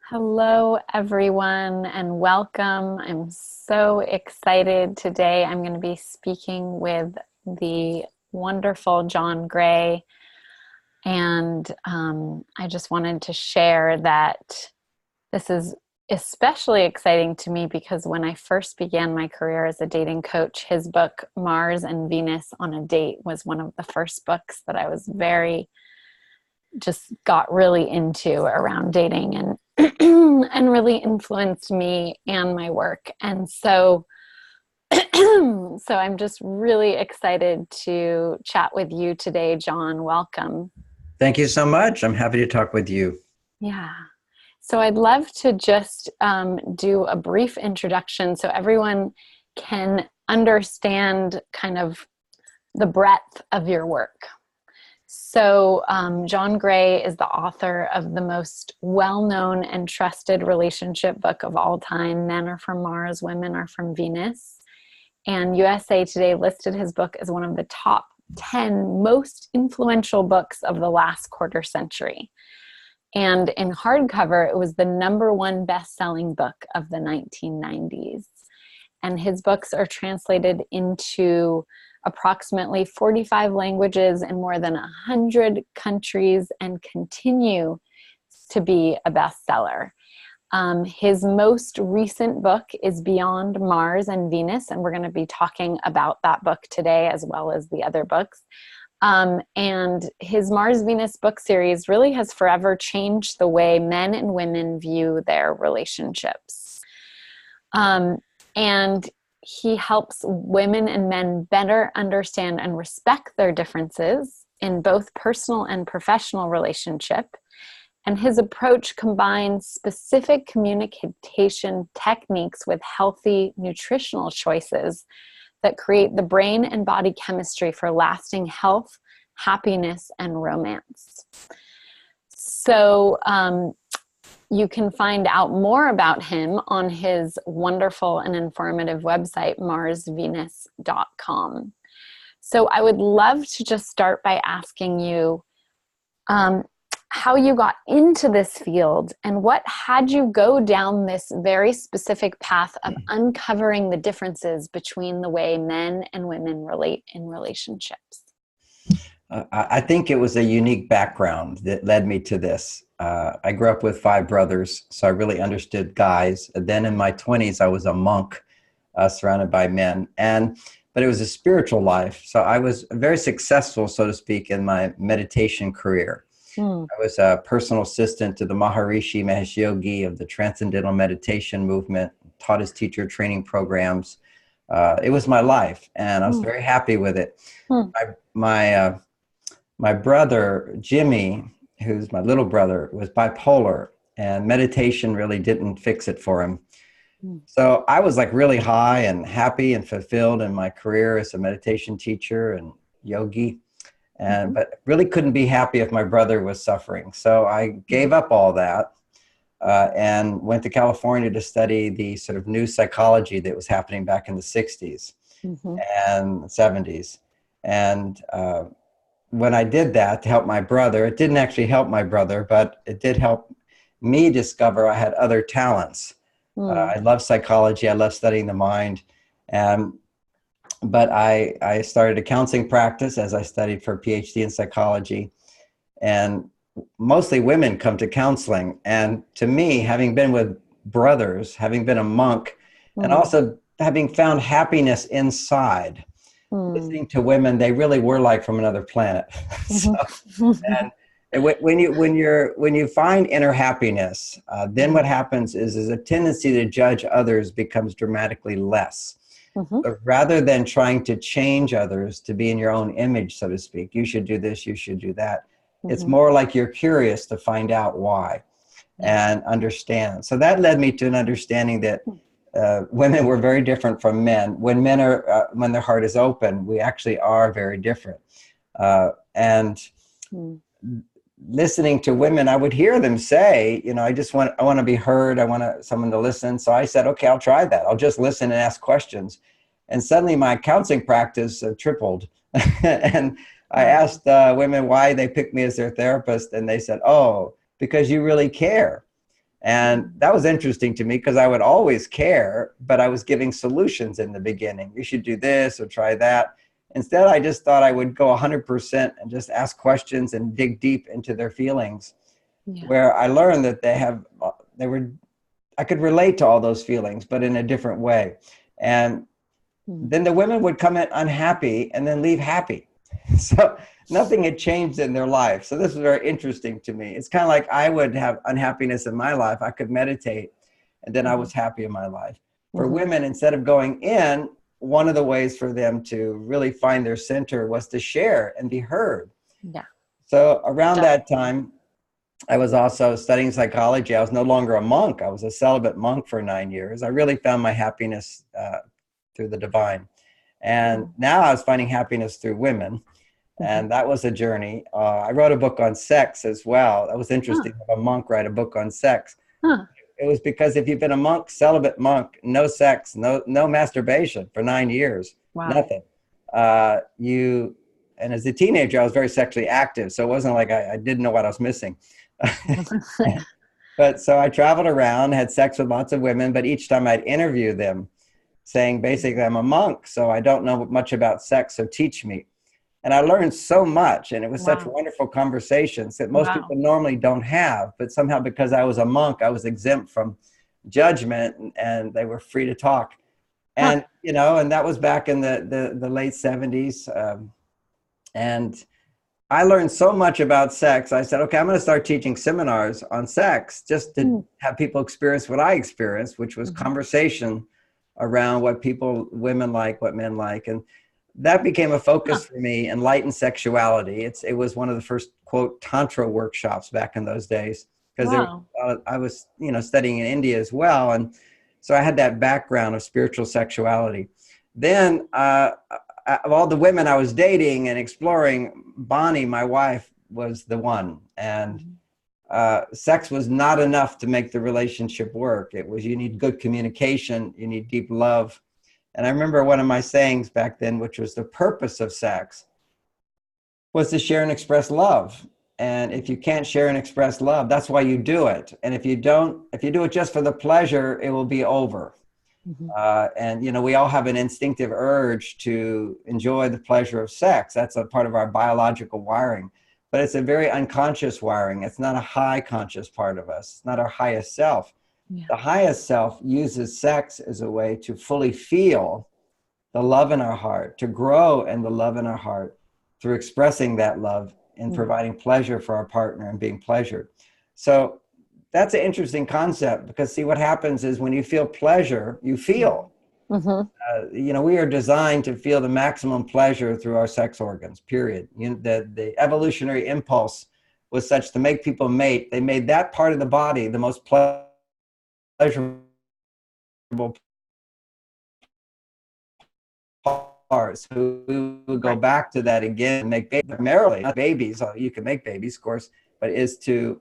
Hello, everyone, and welcome. I'm so excited today. I'm going to be speaking with the wonderful John Gray. And I just wanted to share that this is especially exciting to me because when I first began my career as a dating coach, his book, Mars and Venus on a Date, was one of the first books that I was just got really into around dating and and really influenced me and my work. And so I'm just really excited to chat with you today, John. Welcome. Thank you so much. I'm happy to talk with you. Yeah. So I'd love to just do a brief introduction so everyone can understand kind of the breadth of your work. So John Gray is the author of the most well-known and trusted relationship book of all time, Men Are From Mars, Women Are From Venus. And USA Today listed his book as one of the top 10 most influential books of the last quarter century. And in hardcover, it was the #1 best-selling book of the 1990s. And his books are translated into approximately 45 languages in more than 100 countries and continue to be a bestseller. His most recent book is Beyond Mars and Venus, and we're going to be talking about that book today as well as the other books. And his Mars Venus book series really has forever changed the way men and women view their relationships. And he helps women and men better understand and respect their differences in both personal and professional relationship. And his approach combines specific communication techniques with healthy nutritional choices that create the brain and body chemistry for lasting health, happiness, and romance. So, you can find out more about him on his wonderful and informative website, marsvenus.com. So I would love to just start by asking you how you got into this field and what had you go down this very specific path of uncovering the differences between the way men and women relate in relationships. I think it was a unique background that led me to this. I grew up with 5 brothers, so I really understood guys. Then in my 20s, I was a monk surrounded by men. But it was a spiritual life. So I was very successful, so to speak, in my meditation career. I was a personal assistant to the Maharishi Mahesh Yogi of the Transcendental Meditation movement, taught his teacher training programs. It was my life, and I was very happy with it. My brother, Jimmy, who's my little brother, was bipolar, and meditation really didn't fix it for him. So I was like really high and happy and fulfilled in my career as a meditation teacher and yogi, but really couldn't be happy if my brother was suffering. So I gave up all that and went to California to study the sort of new psychology that was happening back in the 60s and 70s. And when I did that to help my brother, it didn't actually help my brother, but it did help me discover I had other talents. I love psychology. I love studying the mind. But I started a counseling practice as I studied for a PhD in psychology. And mostly women come to counseling. And to me, having been with brothers, having been a monk, and also having found happiness inside, listening to women, they really were like from another planet. And when you find inner happiness, then what happens is a tendency to judge others becomes dramatically less. But rather than trying to change others to be in your own image, so to speak, you should do this, you should do that. It's more like you're curious to find out why and understand. So that led me to an understanding that women were very different from men. When men are, when their heart is open, we actually are very different. Listening to women, I would hear them say, you know, I want to be heard. I want someone to listen. So I said, okay, I'll try that. I'll just listen and ask questions. And suddenly my counseling practice tripled. And I asked women why they picked me as their therapist, and they said, "Oh, because you really care." And that was interesting to me because I would always care, but I was giving solutions in the beginning. You should do this or try that. Instead, I just thought I would go 100% and just ask questions and dig deep into their feelings, Yeah. where I learned that I could relate to all those feelings, but in a different way. And then the women would come in unhappy and then leave happy. So nothing had changed in their life. So this was very interesting to me. It's kind of like I would have unhappiness in my life. I could meditate and then I was happy in my life. For women, instead of going in, one of the ways for them to really find their center was to share and be heard. Yeah. So around that time, I was also studying psychology. I was no longer a monk. I was a celibate monk for 9 years. I really found my happiness through the divine. And now I was finding happiness through women. And that was a journey. I wrote a book on sex as well. That was interesting to have a monk write a book on sex. It was because if you've been a monk, celibate monk, no sex, no masturbation for 9 years, nothing. And as a teenager, I was very sexually active. So it wasn't like I didn't know what I was missing. But so I traveled around, had sex with lots of women, but each time I'd interview them saying, basically, I'm a monk, so I don't know much about sex, so teach me. And I learned so much, and it was such wonderful conversations that most people normally don't have. But somehow, because I was a monk, I was exempt from judgment, and they were free to talk. And and that was back in the late 70s. And I learned so much about sex. I said, okay, I'm going to start teaching seminars on sex just to have people experience what I experienced, which was conversation around what women like, what men like. And that became a focus for me, enlightened sexuality. It was one of the first, quote, Tantra workshops back in those days, because I was, studying in India as well. And so I had that background of spiritual sexuality. Then of all the women I was dating and exploring, Bonnie, my wife, was the one. And sex was not enough to make the relationship work. It was, you need good communication, you need deep love. And I remember one of my sayings back then, which was the purpose of sex was to share and express love. And if you can't share and express love, that's why you do it. And if you do it just for the pleasure, it will be over. And we all have an instinctive urge to enjoy the pleasure of sex. That's a part of our biological wiring, but it's a very unconscious wiring. It's not a high conscious part of us. It's not our highest self. The highest self uses sex as a way to fully feel the love in our heart, to grow in the love in our heart through expressing that love and providing pleasure for our partner and being pleasured. So that's an interesting concept, because see, what happens is when you feel pleasure, you feel. We are designed to feel the maximum pleasure through our sex organs, period. The evolutionary impulse was such to make people mate. They made that part of the body the most pleasurable parts. We would go back to that again and make primarily not babies. You can make babies, of course, but is to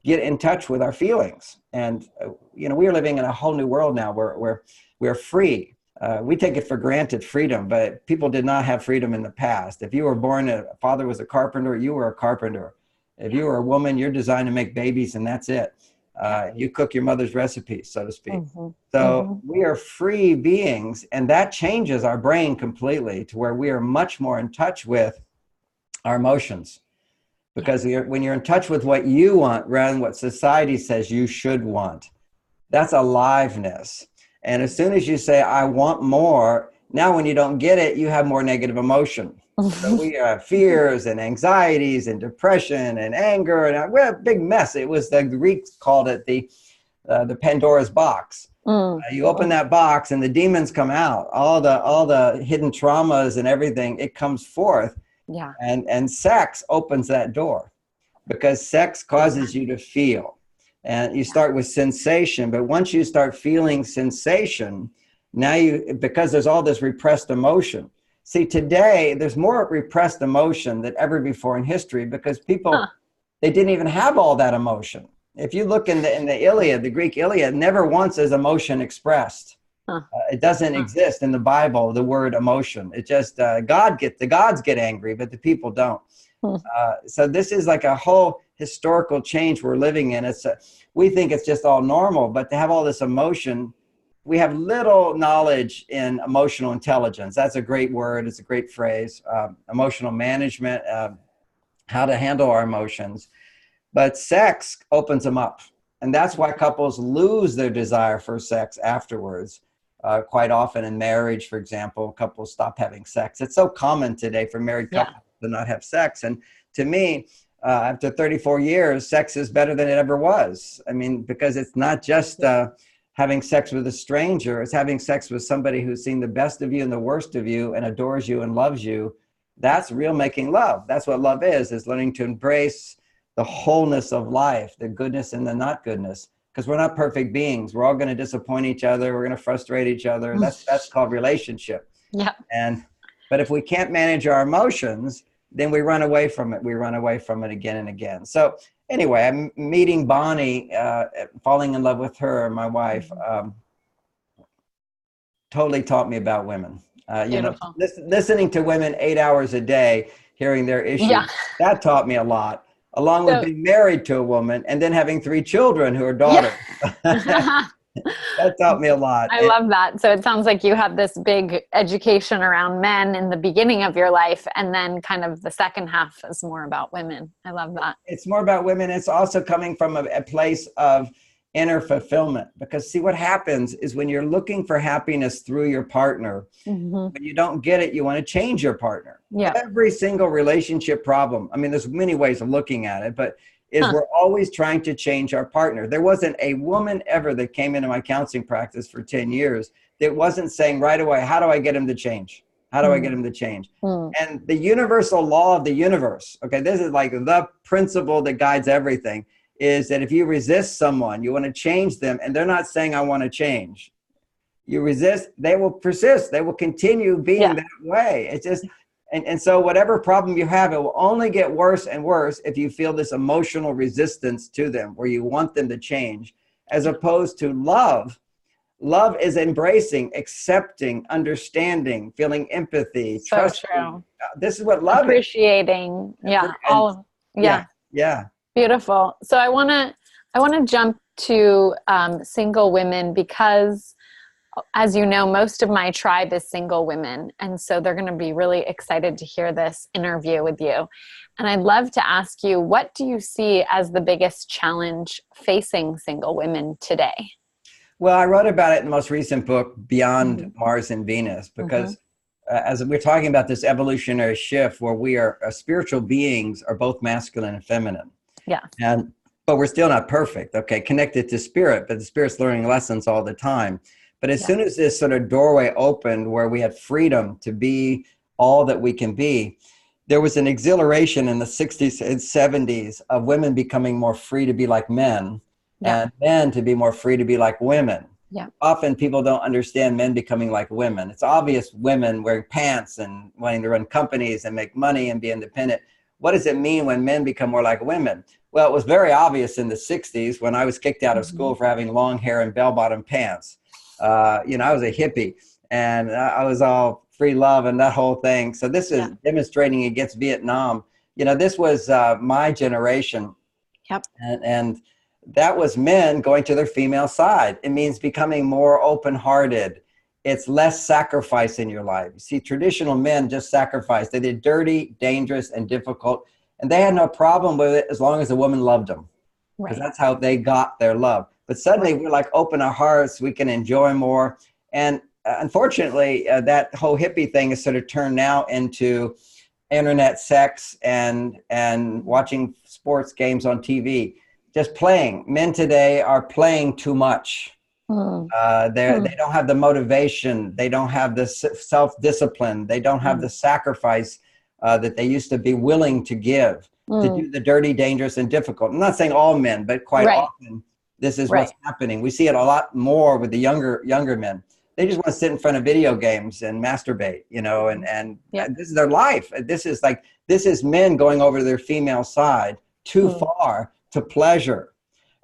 get in touch with our feelings. And we are living in a whole new world now where we're free. We take it for granted, freedom, but people did not have freedom in the past. If you were born, a father was a carpenter, you were a carpenter. If you were a woman, you're designed to make babies, and that's it. You cook your mother's recipes, so to speak. So we are free beings, and that changes our brain completely to where we are much more in touch with our emotions. Because when you're in touch with what you want rather than what society says you should want, that's aliveness. And as soon as you say, I want more, now when you don't get it, you have more negative emotion. So we have fears and anxieties and depression and anger, and we're a big mess. It was the Greeks called it the Pandora's box. You open that box and the demons come out, all the hidden traumas and everything, it comes forth. And sex opens that door, because sex causes you to feel. And you start with sensation, but once you start feeling sensation, now because there's all this repressed emotion. See, today, there's more repressed emotion than ever before in history, because people, they didn't even have all that emotion. If you look in the Iliad, the Greek Iliad, never once is emotion expressed. Huh. It doesn't Huh. exist in the Bible, the word emotion. It just, the gods get angry, but the people don't. Hmm. So this is like a whole historical change we're living in. We think it's just all normal, but to have all this emotion, we have little knowledge in emotional intelligence. That's a great word. It's a great phrase. Emotional management, how to handle our emotions. But sex opens them up. And that's why couples lose their desire for sex afterwards. Quite often in marriage, for example, couples stop having sex. It's so common today for married couples to not have sex. And to me, after 34 years, sex is better than it ever was. I mean, because it's not just having sex with a stranger, it's having sex with somebody who's seen the best of you and the worst of you and adores you and loves you. That's real making love. That's what love is learning to embrace the wholeness of life, the goodness and the not goodness, because we're not perfect beings. We're all going to disappoint each other. We're going to frustrate each other. That's called relationship. Yeah. But if we can't manage our emotions, then we run away from it. We run away from it again and again. So anyway, I'm meeting Bonnie, falling in love with her, my wife, totally taught me about women. Listening to women 8 hours a day, hearing their issues, that taught me a lot, along with being married to a woman and then having 3 children who are daughters. That taught me a lot. I love that. So it sounds like you had this big education around men in the beginning of your life, and then kind of the second half is more about women. I love that. It's more about women. It's also coming from a place of inner fulfillment, because see, what happens is when you're looking for happiness through your partner, when you don't get it, you want to change your partner. Every single relationship problem, I mean, there's many ways of looking at it, but we're always trying to change our partner. There wasn't a woman ever that came into my counseling practice for 10 years that wasn't saying right away, how do I get him to change? How do I get him to change? And the universal law of the universe, okay, this is like the principle that guides everything, is that if you resist someone, you want to change them, and they're not saying, I want to change. You resist, they will persist. They will continue being that way. It's just, and so whatever problem you have, it will only get worse and worse if you feel this emotional resistance to them, where you want them to change, as opposed to love. Love is embracing, accepting, understanding, feeling empathy, trusting. True. This is what love appreciating. is. Yeah. Beautiful. So I want to jump to single women, because as you know, most of my tribe is single women. And so they're going to be really excited to hear this interview with you. And I'd love to ask you, what do you see as the biggest challenge facing single women today? Well, I wrote about it in the most recent book, Beyond Mars and Venus, because as we're talking about this evolutionary shift where we are spiritual beings, are both masculine and feminine. Yeah. But we're still not perfect, okay, connected to spirit, but the spirit's learning lessons all the time. But as soon as this sort of doorway opened where we had freedom to be all that we can be, there was an exhilaration in the 60s and 70s of women becoming more free to be like men and men to be more free to be like women. Yeah. Often people don't understand men becoming like women. It's obvious women wearing pants and wanting to run companies and make money and be independent. What does it mean when men become more like women? Well, it was very obvious in the 60s when I was kicked out of school for having long hair and bell-bottom pants. I was a hippie, and I was all free love and that whole thing. So this is demonstrating against Vietnam. This was my generation. Yep. And that was men going to their female side. It means becoming more open-hearted. It's less sacrifice in your life. You see, traditional men just sacrificed. They did dirty, dangerous, and difficult, and they had no problem with it as long as the woman loved them, because that's how they got their love. But suddenly we're like, open our hearts, we can enjoy more. And unfortunately, that whole hippie thing is sort of turned now into internet sex and watching sports games on TV, just playing. Men today are playing too much. They don't have the motivation. They don't have the self-discipline. They don't have the sacrifice that they used to be willing to give to do the dirty, dangerous, and difficult. I'm not saying all men, but quite often this is what's happening. We see it a lot more with the younger men. They just want to sit in front of video games and masturbate, and this is their life. This is men going over to their female side too far to pleasure.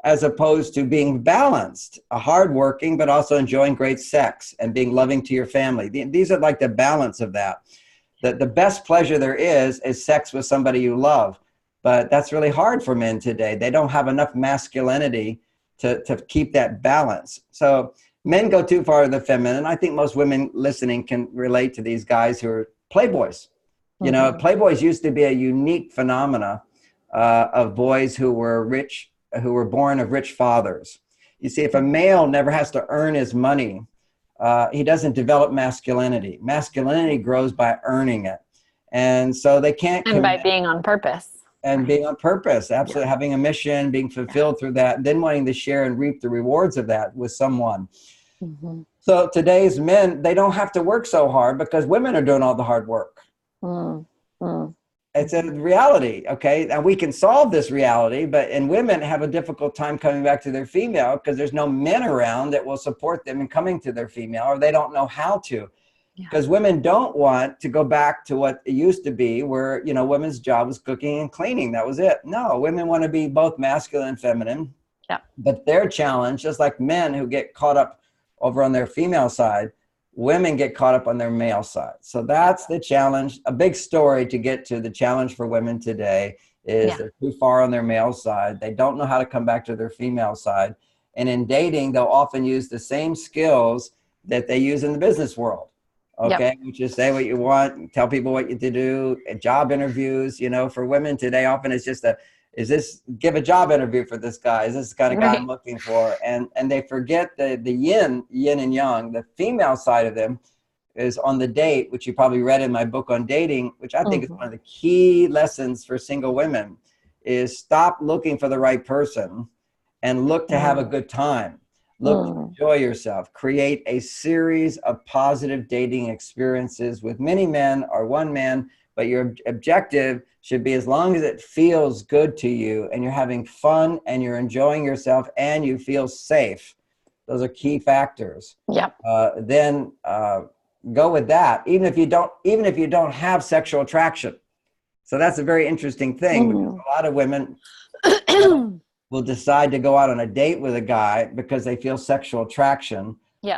as opposed to being balanced, hardworking, but also enjoying great sex and being loving to your family. These are like the balance of that. The best pleasure there is sex with somebody you love. But that's really hard for men today. They don't have enough masculinity to keep that balance. So men go too far to the feminine. I think most women listening can relate to these guys who are playboys. You know, playboys used to be a unique phenomena of boys who were rich, who were born of rich fathers. You see, if a male never has to earn his money, he doesn't develop masculinity. Masculinity grows by earning it. And so they can't And by being on purpose. And being on purpose, absolutely, having a mission, being fulfilled through that, then wanting to share and reap the rewards of that with someone. So today's men, they don't have to work so hard because women are doing all the hard work. It's a reality, okay? And we can solve this reality, and women have a difficult time coming back to their female because there's no men around that will support them in coming to their female, or they don't know how to. Because women don't want to go back to what it used to be where, you know, women's job was cooking and cleaning. That was it. No, women want to be both masculine and feminine. But their challenge, just like men who get caught up over on their female side, women get caught up on their male side. So that's the challenge. A big story to get to. The challenge for women today is they're too far on their male side. They don't know how to come back to their female side. And in dating, they'll often use the same skills that they use in the business world. Okay, which is say what you want, tell people what you to do, job interviews, you know, for women today, often it's just give a job interview for this guy? Is this the kind of guy I'm looking for? And they forget the yin and yang, the female side of them is on the date, which you probably read in my book on dating, which I think is one of the key lessons for single women, is stop looking for the right person and look to have a good time. Look to enjoy yourself. Create a series of positive dating experiences with many men or one man, but your objective should be as long as it feels good to you and you're having fun and you're enjoying yourself and you feel safe. Those are key factors. Then go with that, even if you don't have sexual attraction. So that's a very interesting thing because a lot of women will decide to go out on a date with a guy because they feel sexual attraction,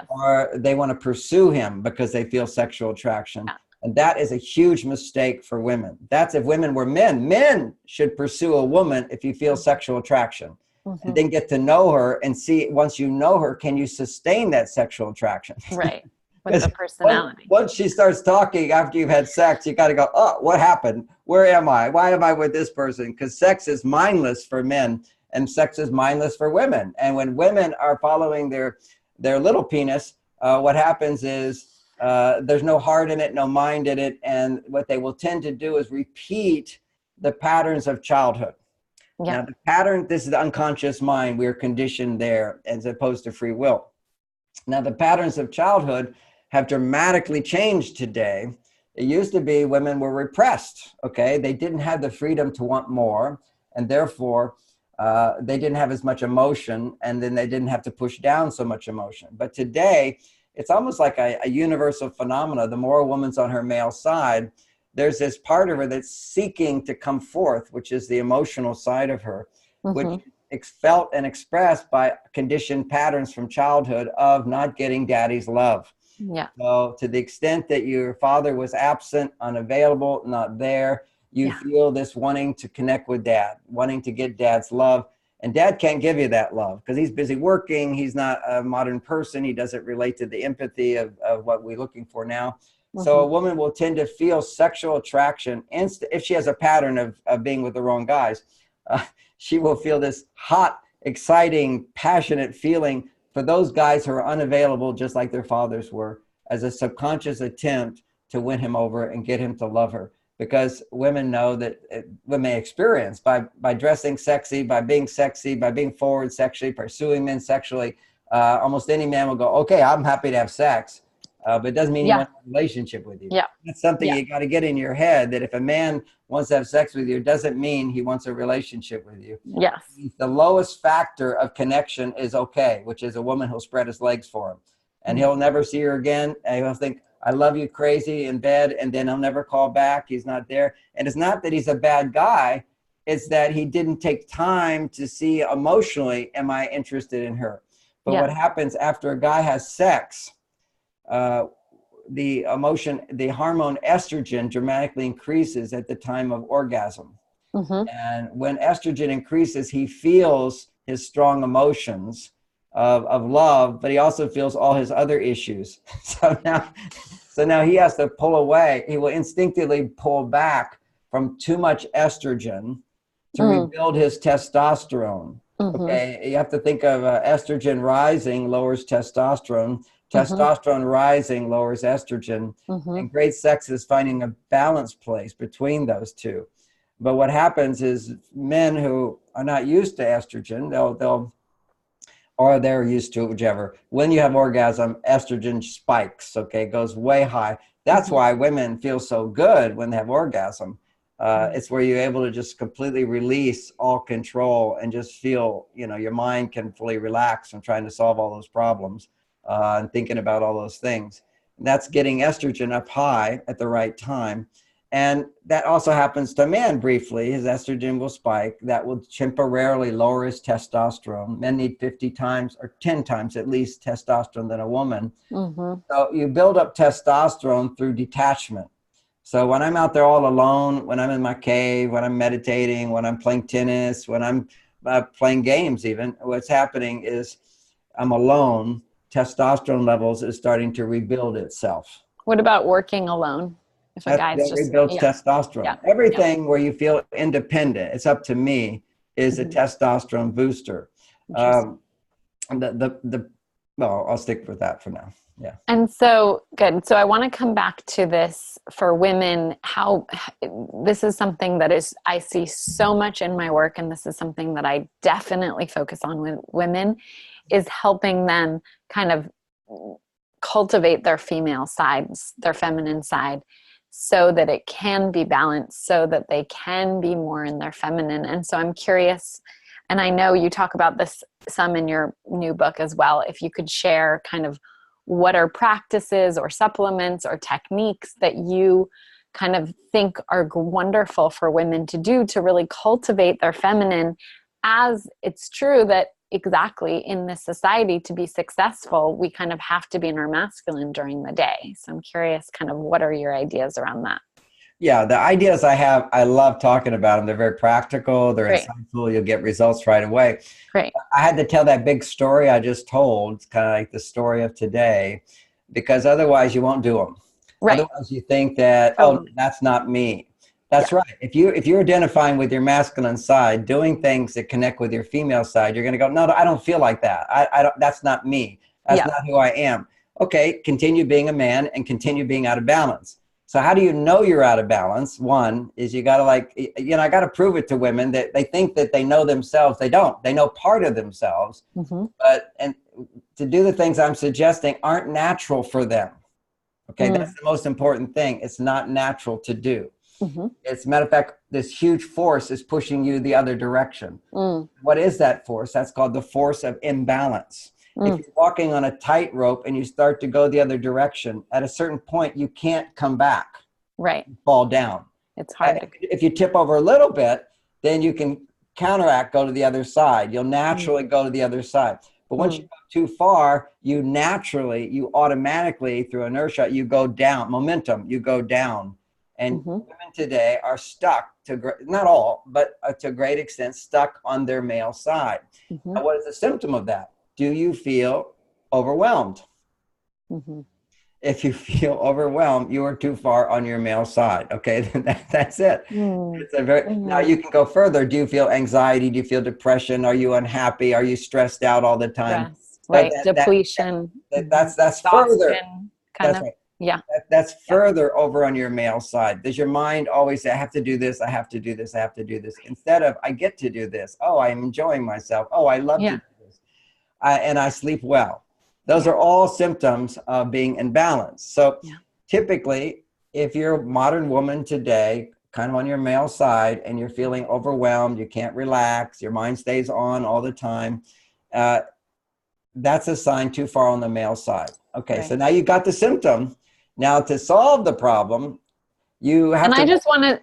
or they want to pursue him because they feel sexual attraction. And that is a huge mistake for women. That's if women were men. Men should pursue a woman if you feel sexual attraction, and then get to know her and see, once you know her, can you sustain that sexual attraction? Right. With the personality. Once she starts talking after you've had sex, you got to go, oh, what happened? Where am I? Why am I with this person? Because sex is mindless for men. And sex is mindless for women. And when women are following their little penis, what happens is there's no heart in it, no mind in it. And what they will tend to do is repeat the patterns of childhood. Now, the pattern, this is the unconscious mind. We're conditioned there as opposed to free will. Now, the patterns of childhood have dramatically changed today. It used to be women were repressed, okay? They didn't have the freedom to want more. And therefore, they didn't have as much emotion, and then they didn't have to push down so much emotion. But today, it's almost like a universal phenomena. The more a woman's on her male side, there's this part of her that's seeking to come forth, which is the emotional side of her, which is felt and expressed by conditioned patterns from childhood of not getting daddy's love. So to the extent that your father was absent, unavailable, not there, you feel this wanting to connect with dad, wanting to get dad's love. And dad can't give you that love because he's busy working. He's not a modern person. He doesn't relate to the empathy of what we're looking for now. So a woman will tend to feel sexual attraction if she has a pattern of being with the wrong guys. She will feel this hot, exciting, passionate feeling for those guys who are unavailable, just like their fathers were, as a subconscious attempt to win him over and get him to love her. Because women know that women experience by dressing sexy, by being forward sexually, pursuing men sexually, almost any man will go, okay, I'm happy to have sex, but it doesn't mean he wants a relationship with you. That's something you got to get in your head, that if a man wants to have sex with you, it doesn't mean he wants a relationship with you. The lowest factor of connection is okay, which is a woman who'll spread his legs for him. And he'll never see her again, and he'll think, I love you crazy in bed, and then he'll never call back. He's not there. And it's not that he's a bad guy. It's that he didn't take time to see emotionally, am I interested in her? But what happens after a guy has sex, the hormone estrogen dramatically increases at the time of orgasm. And when estrogen increases, he feels his strong emotions of love, but he also feels all his other issues. So now he has to pull away. He will instinctively pull back from too much estrogen to rebuild his testosterone. Okay, you have to think of estrogen rising lowers testosterone. Testosterone rising lowers estrogen. And great sex is finding a balanced place between those two. But what happens is men who are not used to estrogen, or they're used to it, whichever. When you have orgasm, estrogen spikes, okay, goes way high. That's why women feel so good when they have orgasm. It's where you're able to just completely release all control and just feel, your mind can fully relax from trying to solve all those problems and thinking about all those things. And that's getting estrogen up high at the right time. And that also happens to a man briefly. His estrogen will spike. That will temporarily lower his testosterone. Men need 50 times or 10 times at least testosterone than a woman. So you build up testosterone through detachment. So when I'm out there all alone, when I'm in my cave, when I'm meditating, when I'm playing tennis, when I'm playing games even, what's happening is I'm alone. Testosterone levels is starting to rebuild itself. What about working alone? If a guy's That rebuilds testosterone. Everything where you feel independent, it's up to me, is a testosterone booster. Well, I'll stick with that for now. Yeah. And so good. So I want to come back to this for women, how this is something that I see so much in my work. And this is something that I definitely focus on with women, is helping them kind of cultivate their female sides, their feminine side, so that it can be balanced, so that they can be more in their feminine. And so I'm curious, and I know you talk about this some in your new book as well, if you could share kind of what are practices or supplements or techniques that you kind of think are wonderful for women to do to really cultivate their feminine, as it's true that exactly in this society, to be successful, we kind of have to be in our masculine during the day. So I'm curious, kind of what are your ideas around that? Yeah, the ideas I have, I love talking about them. They're very practical. They're insightful. You'll get results right away. Great. I had to tell that big story I just told. It's kind of like the story of today, because otherwise you won't do them. Right. Otherwise you think that, oh, that's not me. That's right. If you're identifying with your masculine side, doing things that connect with your female side, you're going to go, no, I don't feel like that. I don't. That's not me. That's not who I am. Okay, continue being a man and continue being out of balance. So how do you know you're out of balance? One is you got to I got to prove it to women that they think that they know themselves. They don't. They know part of themselves, but to do the things I'm suggesting aren't natural for them. Okay, that's the most important thing. It's not natural to do. As a matter of fact, this huge force is pushing you the other direction. What is that force? That's called the force of imbalance. If you're walking on a tightrope and you start to go the other direction, at a certain point, you can't come back. Right. Fall down. It's hard. If you tip over a little bit, then you can counteract, go to the other side. You'll naturally go to the other side. But once you go too far, you automatically, through inertia, you go down. Momentum, you go down. And women today are stuck not all, but to a great extent, stuck on their male side. Now, what is the symptom of that? Do you feel overwhelmed? If you feel overwhelmed, you are too far on your male side. Okay, that's it. It's now you can go further. Do you feel anxiety? Do you feel depression? Are you unhappy? Are you stressed out all the time? Right. Depletion. That's further. Kind of. Right. Yeah. That's further over on your male side. Does your mind always say, I have to do this, I have to do this, I have to do this, instead of, I get to do this. Oh, I'm enjoying myself. Oh, I love to do this. And I sleep well. Those are all symptoms of being in balance. So typically, if you're a modern woman today, kind of on your male side, and you're feeling overwhelmed, you can't relax, your mind stays on all the time, that's a sign too far on the male side. Okay, so now you got the symptom. Now to solve the problem, You have And to.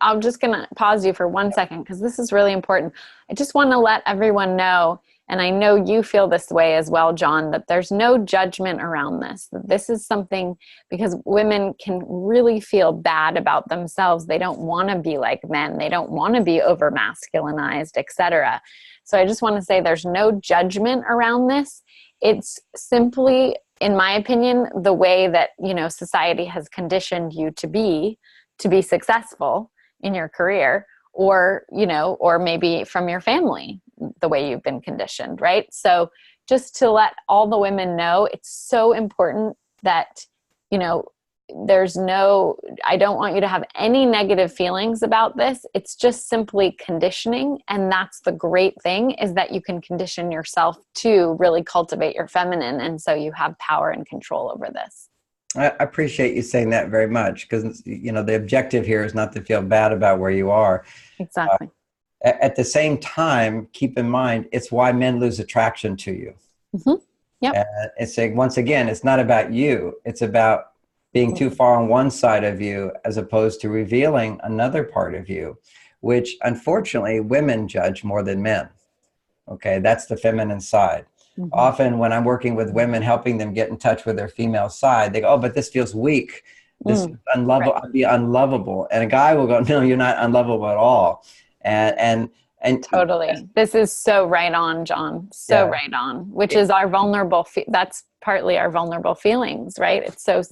I'm just going to pause you for 1 second because this is really important. I just want to let everyone know, and I know you feel this way as well, John, that there's no judgment around this. That this is something, because women can really feel bad about themselves. They don't want to be like men. They don't want to be over masculinized, etc. So I just want to say there's no judgment around this. It's simply, in my opinion, the way that, society has conditioned you to be successful in your career, or maybe from your family, the way you've been conditioned, right? So just to let all the women know, it's so important that, I don't want you to have any negative feelings about this. It's just simply conditioning. And that's the great thing, is that you can condition yourself to really cultivate your feminine. And so you have power and control over this. I appreciate you saying that very much, because the objective here is not to feel bad about where you are. Exactly. At the same time, keep in mind, it's why men lose attraction to you. Mm-hmm. Yep. It's like, once again, it's not about you. It's about being too far on one side of you, as opposed to revealing another part of you, which unfortunately women judge more than men. Okay, that's the feminine side. Mm-hmm. Often when I'm working with women, helping them get in touch with their female side, they go, oh, but this feels weak. This is unlovable. Right. I'd be unlovable. And a guy will go, no, you're not unlovable at all. And totally. This is so right on, John. So yeah. Right on, which is our vulnerable. That's partly our vulnerable feelings, right? It's so,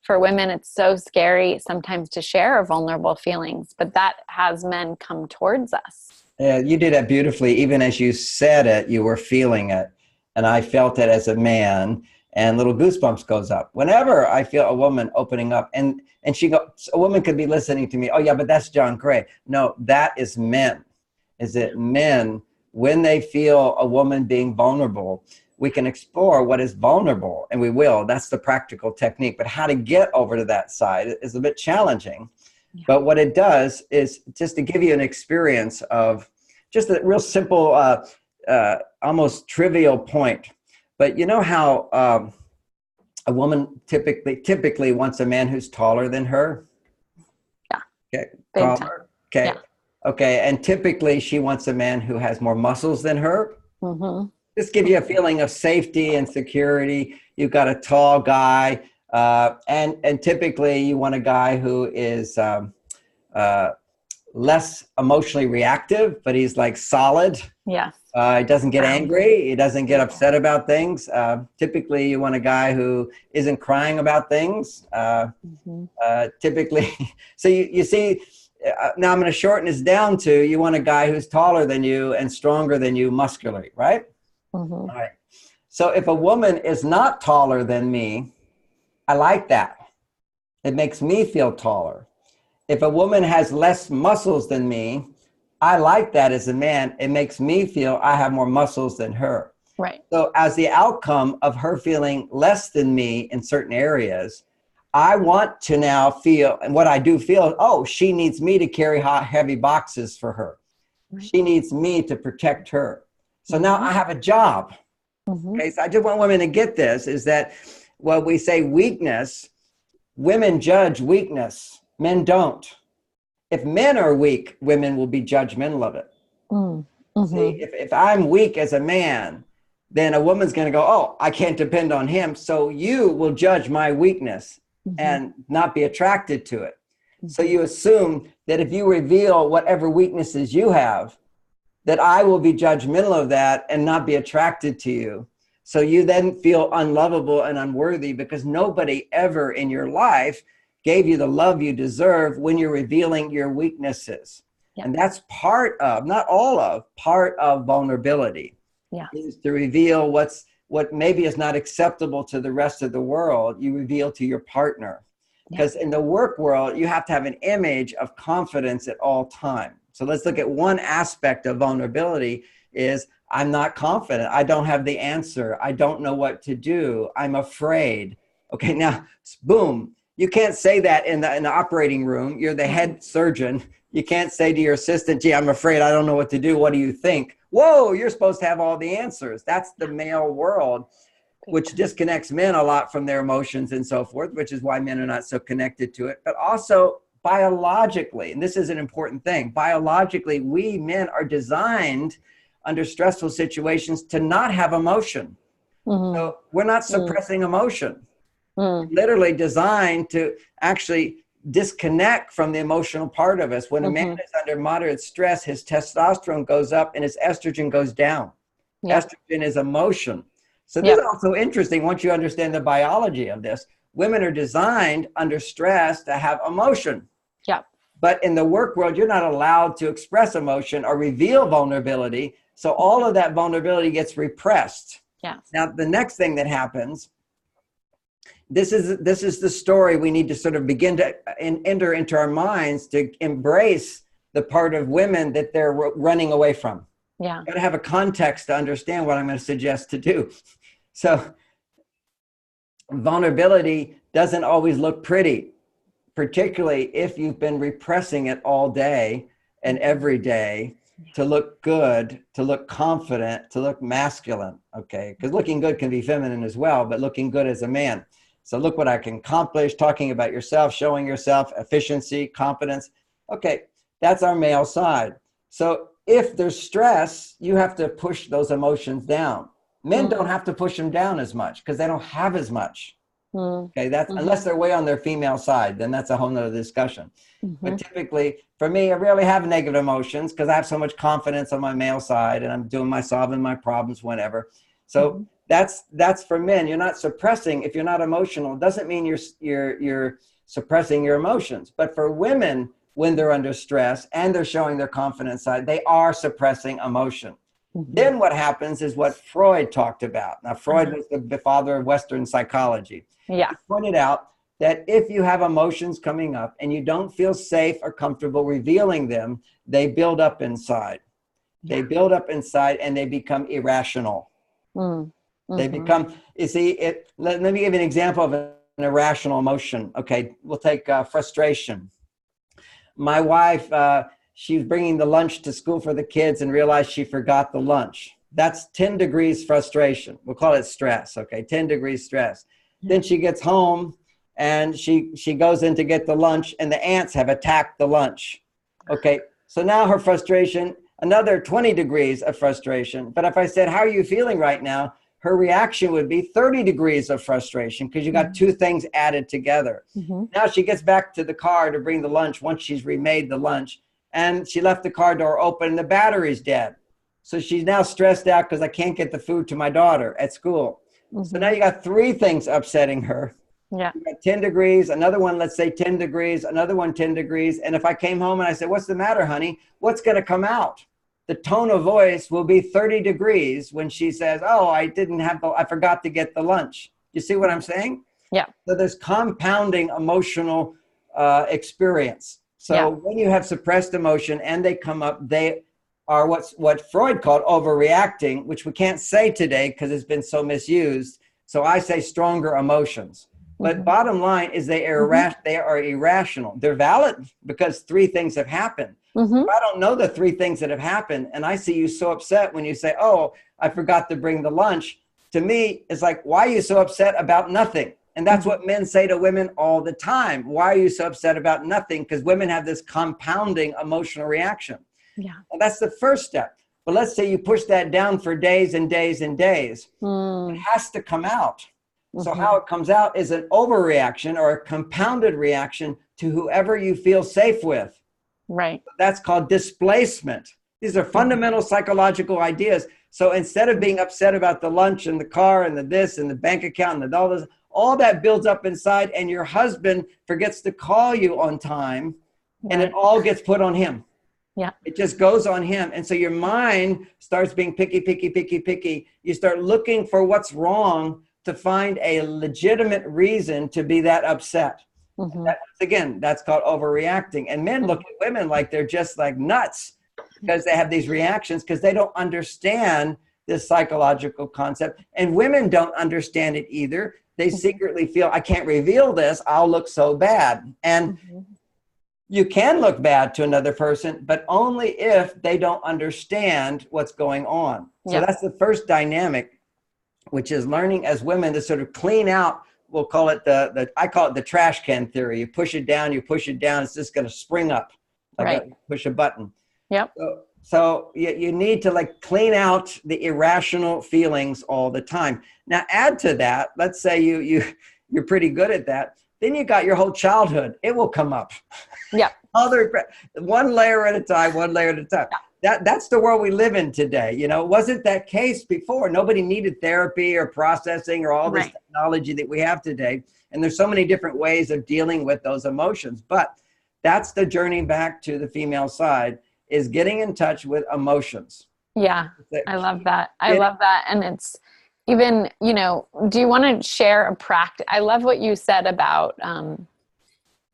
for women, it's so scary sometimes to share our vulnerable feelings, but that has men come towards us. Yeah, you did that beautifully. Even as you said it, you were feeling it. And I felt it as a man, and little goosebumps goes up whenever I feel a woman opening up. And a woman could be listening to me. Oh yeah, but that's John Gray. No, that is men. Is it men, when they feel a woman being vulnerable, we can explore what is vulnerable, and we will. That's the practical technique. But how to get over to that side is a bit challenging. Yeah. But what it does is just to give you an experience of just a real simple, almost trivial point. But you know how a woman typically wants a man who's taller than her? Yeah. Okay. Big Taller. time. Okay. Yeah. Okay. And typically she wants a man who has more muscles than her. Mm-hmm. Just give you a feeling of safety and security. You've got a tall guy, and typically you want a guy who is less emotionally reactive, but he's like solid. Yeah. He doesn't get angry. He doesn't get upset about things. Typically, you want a guy who isn't crying about things. Typically, so you see, now I'm going to shorten this down to, you want a guy who's taller than you and stronger than you muscularly, right? Mm-hmm. All right. So if a woman is not taller than me, I like that. It makes me feel taller. If a woman has less muscles than me, I like that as a man. It makes me feel I have more muscles than her. Right. So as the outcome of her feeling less than me in certain areas, I want to now feel, and what I do feel, oh, she needs me to carry heavy boxes for her. Right. She needs me to protect her. So now I have a job. Okay, so I just want women to get this, is that when we say weakness, women judge weakness, men don't. If men are weak, women will be judgmental of it. See, if I'm weak as a man, then a woman's going to go, oh, I can't depend on him. So you will judge my weakness and not be attracted to it. So you assume that if you reveal whatever weaknesses you have, that I will be judgmental of that and not be attracted to you. So you then feel unlovable and unworthy, because nobody ever in your life gave you the love you deserve when you're revealing your weaknesses. Yeah. And that's part of, not all of, part of vulnerability. Yeah. Is to reveal what maybe is not acceptable to the rest of the world, you reveal to your partner. Because in the work world, you have to have an image of confidence at all time. So let's look at one aspect of vulnerability is, I'm not confident. I don't have the answer. I don't know what to do. I'm afraid. Okay, now, boom. You can't say that in the operating room. You're the head surgeon. You can't say to your assistant, gee, I'm afraid, I don't know what to do. What do you think? Whoa, you're supposed to have all the answers. That's the male world, which disconnects men a lot from their emotions and so forth, which is why men are not so connected to it. But also biologically, and this is an important thing, biologically, we men are designed under stressful situations to not have emotion. So we're not suppressing emotion. We're literally designed to actually disconnect from the emotional part of us. When a man is under moderate stress, his testosterone goes up and his estrogen goes down. Estrogen is emotion. So this is also interesting once you understand the biology of this. Women are designed under stress to have emotion. But in the work world, you're not allowed to express emotion or reveal vulnerability. So all of that vulnerability gets repressed. Now, the next thing that happens, this is the story we need to sort of begin to enter into our minds to embrace the part of women that they're running away from. You got to have a context to understand what I'm going to suggest to do. So vulnerability doesn't always look pretty, particularly if you've been repressing it all day and every day to look good, to look confident, to look masculine, okay? Because looking good can be feminine as well, but looking good as a man. So look what I can accomplish, talking about yourself, showing yourself, efficiency, confidence. Okay, that's our male side. So if there's stress, you have to push those emotions down. Men don't have to push them down as much because they don't have as much. Okay, that's unless they're way on their female side, then that's a whole nother discussion. But typically, for me, I rarely have negative emotions because I have so much confidence on my male side and I'm doing solving my problems whenever. So that's for men. You're not suppressing. If you're not emotional, it doesn't mean you're suppressing your emotions. But for women, when they're under stress and they're showing their confidence side, they are suppressing emotion. Then what happens is what Freud talked about. Now, Freud was the father of Western psychology. He pointed out that if you have emotions coming up and you don't feel safe or comfortable revealing them, they build up inside. They build up inside and they become irrational. They become, you see, let me give you an example of an irrational emotion. Okay, we'll take frustration. My wife, she was bringing the lunch to school for the kids and realized she forgot the lunch. That's 10 degrees frustration. We'll call it stress, okay? 10 degrees stress. Then she gets home and she goes in to get the lunch and the ants have attacked the lunch. Okay, so now her frustration, another 20 degrees of frustration. But if I said, how are you feeling right now? Her reaction would be 30 degrees of frustration because you got two things added together. Now she gets back to the car to bring the lunch once she's remade the lunch. And she left the car door open and the battery's dead. So she's now stressed out because I can't get the food to my daughter at school. So now you got three things upsetting her. You got 10 degrees, another one, let's say 10 degrees, another one 10 degrees. And if I came home and I said, what's the matter, honey? What's going to come out? The tone of voice will be 30 degrees when she says, oh, I forgot to get the lunch. You see what I'm saying? So there's compounding emotional experience. So when you have suppressed emotion and they come up, they are what Freud called overreacting, which we can't say today because it's been so misused. So I say stronger emotions. But bottom line is they are irrational. They're valid because three things have happened. If I don't know the three things that have happened and I see you so upset when you say, oh, I forgot to bring the lunch, to me, it's like, why are you so upset about nothing? And that's what men say to women all the time. Why are you so upset about nothing? Because women have this compounding emotional reaction. And that's the first step. But let's say you push that down for days and days and days. It has to come out. So how it comes out is an overreaction or a compounded reaction to whoever you feel safe with. That's called displacement. These are fundamental psychological ideas. So instead of being upset about the lunch and the car and the this and the bank account and all this, all that builds up inside and your husband forgets to call you on time and it all gets put on him. It just goes on him. And so your mind starts being picky, picky, picky, picky. You start looking for what's wrong to find a legitimate reason to be that upset. That's called overreacting. And men look at women like they're just like nuts because they have these reactions because they don't understand this psychological concept. And women don't understand it either. They secretly feel, I can't reveal this. I'll look so bad. And you can look bad to another person, but only if they don't understand what's going on. So that's the first dynamic, which is learning as women to sort of clean out we'll call it I call it the trash can theory. You push it down, it's just going to spring up like Right. push a button. Yep. So you need to like clean out the irrational feelings all the time. Now add to that, let's say you're pretty good at that. Then you got your whole childhood. It will come up. Yep. One layer at a time, one layer at a time. That's the world we live in today. You know, it wasn't that case before. Nobody needed therapy or processing or all this Right. technology that we have today. And there's so many different ways of dealing with those emotions. But that's the journey back to the female side, is getting in touch with emotions. Yeah. I love that. I love that. And it's even, you know, do you want to share a practice? I love what you said about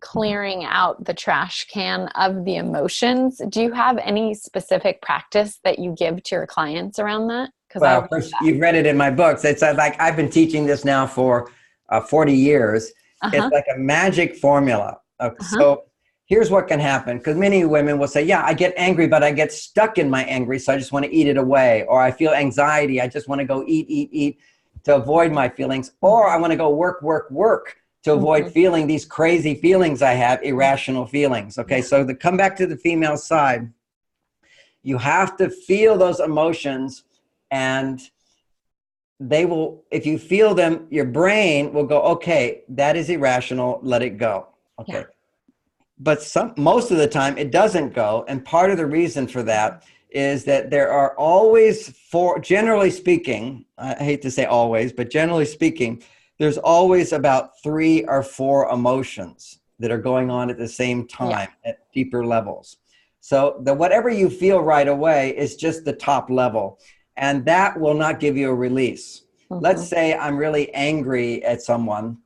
clearing out the trash can of the emotions. Do you have any specific practice that you give to your clients around that? Well, of course, you've read it in my books. It's like I've been teaching this now for 40 years. It's like a magic formula. So here's what can happen, because many women will say, yeah, I get angry, but I get stuck in my angry, so I just want to eat it away. Or I feel anxiety. I just want to go eat to avoid my feelings. Or I want to go work to avoid feeling these crazy feelings I have, irrational feelings. Okay, so to come back to the female side, you have to feel those emotions, and they will, if you feel them, your brain will go, okay, that is irrational, let it go. Okay. Yeah. But most of the time it doesn't go. And part of the reason for that is that there are always, generally speaking, I hate to say always, but generally speaking, there's always about 3 or 4 emotions that are going on at the same time at deeper levels. So whatever you feel right away is just the top level, and that will not give you a release. Let's say I'm really angry at someone.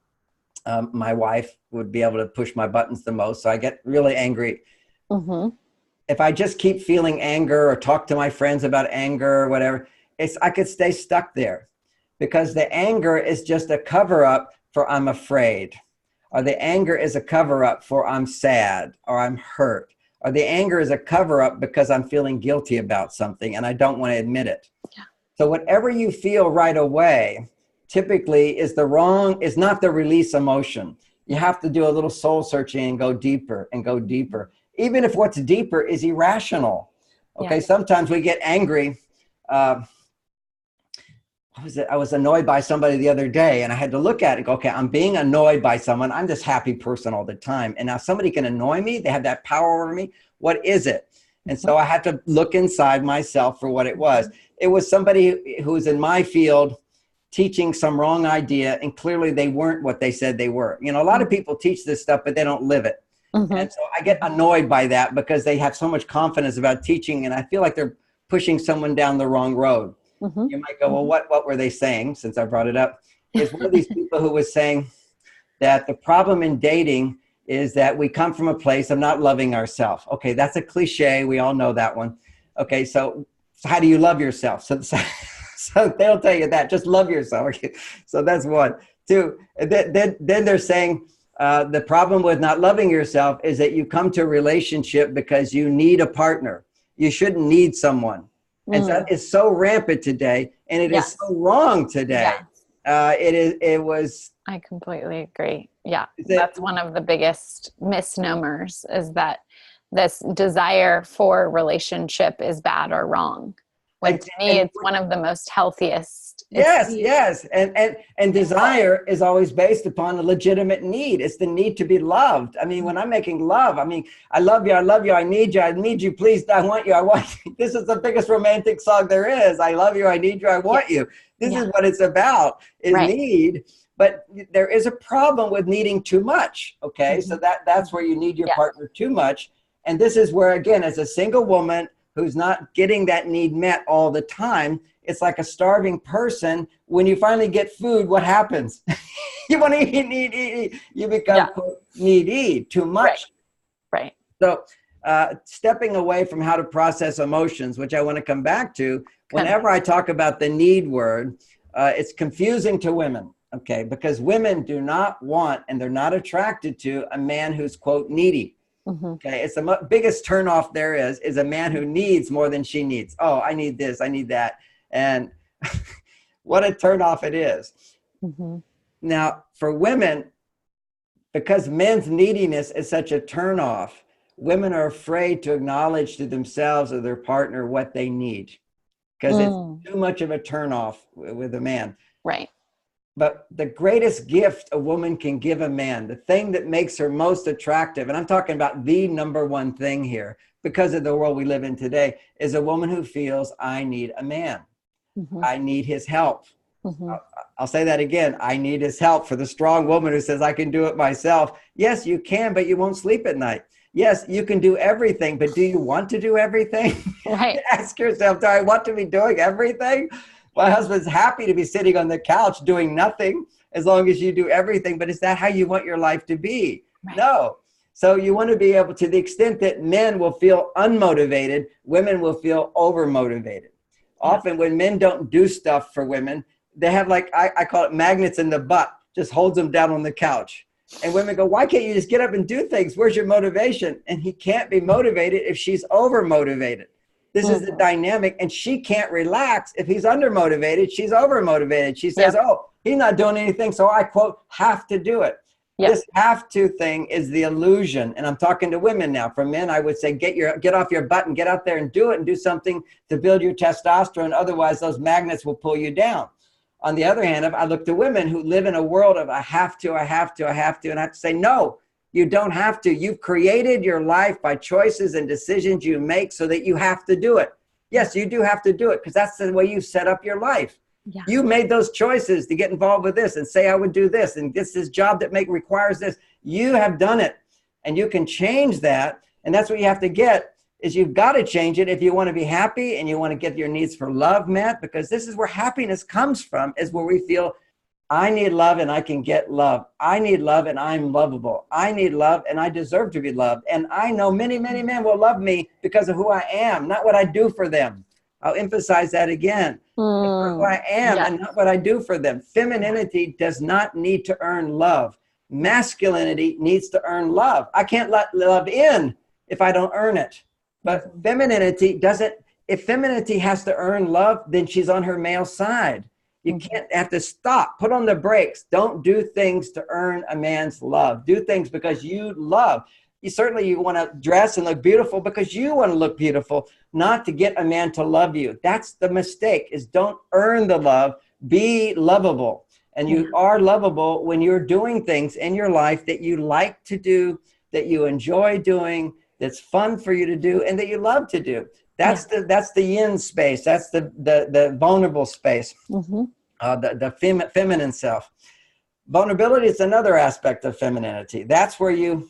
My wife would be able to push my buttons the most, so I get really angry. If I just keep feeling anger or talk to my friends about anger or whatever, I could stay stuck there, because the anger is just a cover-up for I'm afraid, or the anger is a cover-up for I'm sad or I'm hurt, or the anger is a cover-up because I'm feeling guilty about something and I don't want to admit it. So whatever you feel right away typically is not the release emotion. You have to do a little soul searching and go deeper and go deeper, even if what's deeper is irrational. Okay, sometimes we get angry. I was annoyed by somebody the other day, and I had to look at it and go, okay, I'm being annoyed by someone. I'm this happy person all the time. And now somebody can annoy me. They have that power over me. What is it? And so I had to look inside myself for what it was. It was somebody who was in my field teaching some wrong idea, and clearly they weren't what they said they were. You know, a lot of people teach this stuff, but they don't live it. And so I get annoyed by that, because they have so much confidence about teaching, and I feel like they're pushing someone down the wrong road. You might go, well, what were they saying, since I brought it up? Is one of these people who was saying that the problem in dating is that we come from a place of not loving ourselves. Okay, that's a cliche. We all know that one. Okay, so how do you love yourself? So they'll tell you that, just love yourself. Okay, so that's one. 2, then they're saying the problem with not loving yourself is that you come to a relationship because you need a partner. You shouldn't need someone. And so that is so rampant today, and it is so wrong today. I completely agree. Yeah, that's one of the biggest misnomers, is that this desire for relationship is bad or wrong. When to me, it's one of the most healthiest. Yes. And desire is always based upon a legitimate need. It's the need to be loved. I mean, when I'm making love, I mean, I love you, I need you, please, I want you, This is the biggest romantic song there is. I love you, I need you, I want you. This is what it's about, is need. But there is a problem with needing too much, okay? So that's where you need your partner too much. And this is where, again, as a single woman who's not getting that need met all the time, it's like a starving person. When you finally get food, what happens? You want to eat. You become needy, too much. Right. So stepping away from how to process emotions, which I want to come back to, whenever I talk about the need word, it's confusing to women, okay? Because women do not want, and they're not attracted to, a man who's, quote, needy. Okay, it's the biggest turnoff there is a man who needs more than she needs. Oh, I need this, I need that. And what a turnoff it is. Now, for women, because men's neediness is such a turnoff, women are afraid to acknowledge to themselves or their partner what they need because it's Mm, too much of a turnoff with a man. right. But the greatest gift a woman can give a man, the thing that makes her most attractive, and I'm talking about the number one thing here, because of the world we live in today, is a woman who feels, I need a man. Hmm. I need his help. Hmm. I'll say that again. I need his help. For the strong woman who says, I can do it myself. Yes, you can, but you won't sleep at night. Yes, you can do everything, but do you want to do everything? Right. Ask yourself, do I want to be doing everything? My husband's happy to be sitting on the couch doing nothing as long as you do everything. But is that how you want your life to be? Right. No. So you want to be able, to the extent that men will feel unmotivated, women will feel overmotivated. Yeah. Often when men don't do stuff for women, they have like, I call it magnets in the butt, just holds them down on the couch. And women go, why can't you just get up and do things? Where's your motivation? And he can't be motivated if she's over motivated. This is the Hmm. dynamic. And she can't relax if he's under motivated. She's over motivated. She says, Yep. oh, he's not doing anything. So I, quote, have to do it. Yep. This have to thing is the illusion. And I'm talking to women now. For men, I would say, get off your butt and get out there and do it and do something to build your testosterone. Otherwise, those magnets will pull you down. On the other hand, if I look to women who live in a world of I have to, and I have to say, no, you don't have to. You've created your life by choices and decisions you make so that you have to do it. Yes, you do have to do it because that's the way you set up your life. Yeah. You made those choices to get involved with this and say, I would do this and this job that requires this. You have done it and you can change that. And that's what you have to get is you've got to change it if you want to be happy and you want to get your needs for love met, because this is where happiness comes from, is where we feel I need love and I can get love. I need love and I'm lovable. I need love and I deserve to be loved. And I know many, many men will love me because of who I am, not what I do for them. I'll emphasize that again. It's for who I am Yeah. and not what I do for them. Femininity does not need to earn love. Masculinity needs to earn love. I can't let love in if I don't earn it. But femininity doesn't. If femininity has to earn love, then she's on her male side. You can't have to stop, put on the brakes. Don't do things to earn a man's love. Do things because you love. You want to dress and look beautiful because you want to look beautiful, not to get a man to love you. That's the mistake, is don't earn the love, be lovable. And you are lovable when you're doing things in your life that you like to do, that you enjoy doing, that's fun for you to do, and that you love to do. That's the yin space. That's the vulnerable space, the feminine self. Vulnerability is another aspect of femininity. That's where you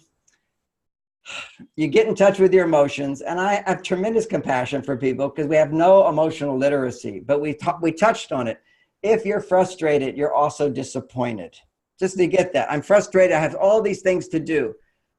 get in touch with your emotions. And I have tremendous compassion for people because we have no emotional literacy, but we touched on it. If you're frustrated, you're also disappointed. Just to get that. I'm frustrated. I have all these things to do.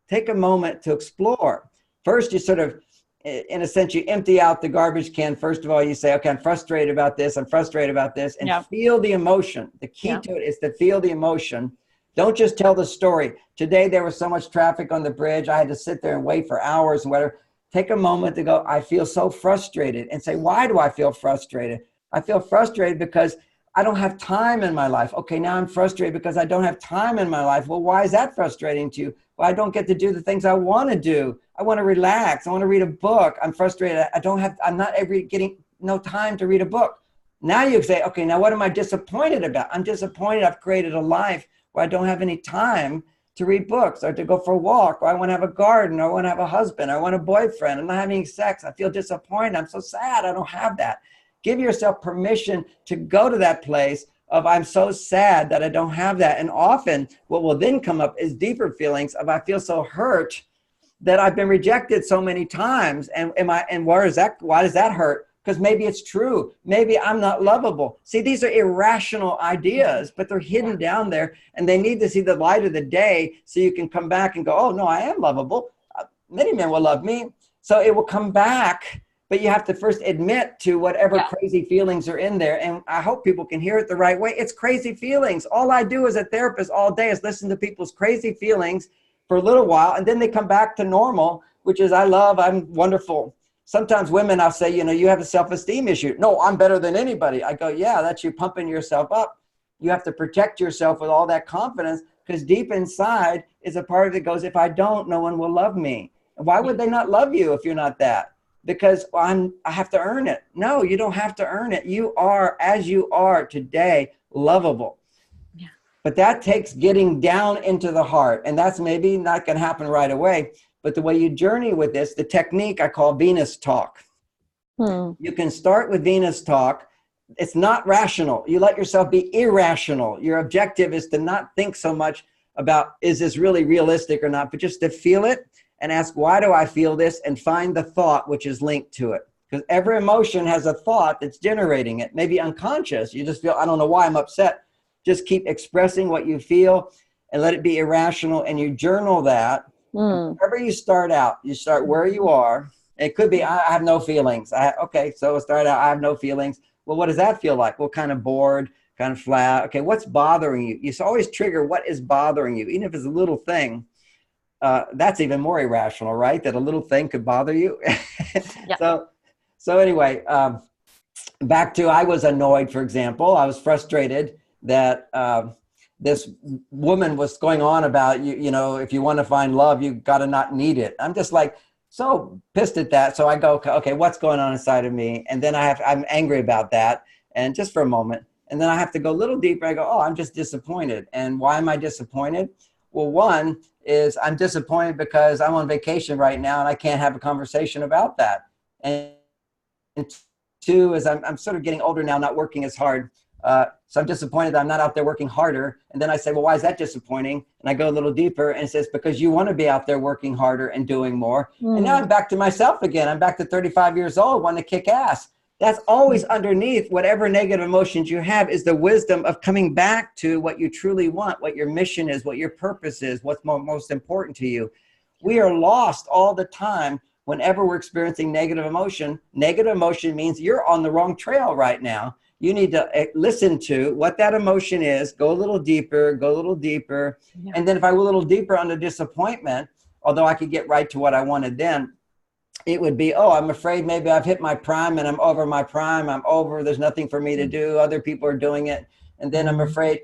Take a moment to explore. First, you sort of, in a sense, you empty out the garbage can. First of all, you say, okay, I'm frustrated about this. I'm frustrated about this. And feel the emotion. The key to it is to feel the emotion. Don't just tell the story. Today, there was so much traffic on the bridge. I had to sit there and wait for hours and whatever. Take a moment to go, I feel so frustrated, and say, why do I feel frustrated? I feel frustrated because I don't have time in my life. Okay, now I'm frustrated because I don't have time in my life. Well, why is that frustrating to you? Well, I don't get to do the things I want to do. I want to relax. I want to read a book. I'm frustrated. I'm not ever getting no time to read a book. Now you say, okay, now what am I disappointed about? I'm disappointed I've created a life where I don't have any time to read books or to go for a walk, or I want to have a garden, or I want to have a husband, or I want a boyfriend. I'm not having sex. I feel disappointed. I'm so sad I don't have that. Give yourself permission to go to that place of I'm so sad that I don't have that. And often what will then come up is deeper feelings of I feel so hurt that I've been rejected so many times. And why does that hurt? Because maybe it's true. Maybe I'm not lovable. See, these are irrational ideas, but they're hidden down there, and they need to see the light of the day so you can come back and go, oh, no, I am lovable. Many men will love me. So it will come back, but you have to first admit to whatever crazy feelings are in there. And I hope people can hear it the right way. It's crazy feelings. All I do as a therapist all day is listen to people's crazy feelings for a little while, and then they come back to normal, which is I'm wonderful. Sometimes women, I'll say, you have a self-esteem issue. No, I'm better than anybody. I go, yeah, that's you pumping yourself up. You have to protect yourself with all that confidence, because deep inside is a part that goes, if I don't, no one will love me. Why would they not love you if you're not that? Because I have to earn it. No, you don't have to earn it. You are, as you are today, lovable. Yeah. But that takes getting down into the heart. And that's maybe not going to happen right away. But the way you journey with this, the technique I call Venus talk. You can start with Venus talk. It's not rational. You let yourself be irrational. Your objective is to not think so much about, is this really realistic or not, but just to feel it and ask, why do I feel this? And find the thought which is linked to it. Because every emotion has a thought that's generating it. Maybe unconscious. You just feel, I don't know why I'm upset. Just keep expressing what you feel and let it be irrational. And you journal that. Wherever you start out, you start where you are. It could be, I have no feelings. Okay, so we'll start out, I have no feelings. Well, what does that feel like? Well, kind of bored, kind of flat. Okay, what's bothering you? You always trigger what is bothering you, even if it's a little thing. That's even more irrational, right? That a little thing could bother you. Yep. So anyway, back to, I was annoyed, for example. I was frustrated that this woman was going on about, you know, if you want to find love, you got to not need it. I'm just like, so pissed at that. So I go, okay, what's going on inside of me? And then I'm angry about that. And just for a moment. And then I have to go a little deeper. I go, oh, I'm just disappointed. And why am I disappointed? Well, one is I'm disappointed because I'm on vacation right now and I can't have a conversation about that. And two is I'm sort of getting older now, not working as hard. So I'm disappointed that I'm not out there working harder. And then I say, well, why is that disappointing? And I go a little deeper and it says, because you want to be out there working harder and doing more. And now I'm back to myself again. I'm back to 35 years old, wanting to kick ass. That's always underneath whatever negative emotions you have, is the wisdom of coming back to what you truly want, what your mission is, what your purpose is, what's most important to you. We are lost all the time whenever we're experiencing negative emotion. Negative emotion means you're on the wrong trail right now. You need to listen to what that emotion is, go a little deeper, go a little deeper. Yeah. And then if I go a little deeper on the disappointment, although I could get right to what I wanted then, it would be, oh, I'm afraid maybe I've hit my prime and I'm over my prime. I'm over, there's nothing for me to do. Other people are doing it. And then I'm afraid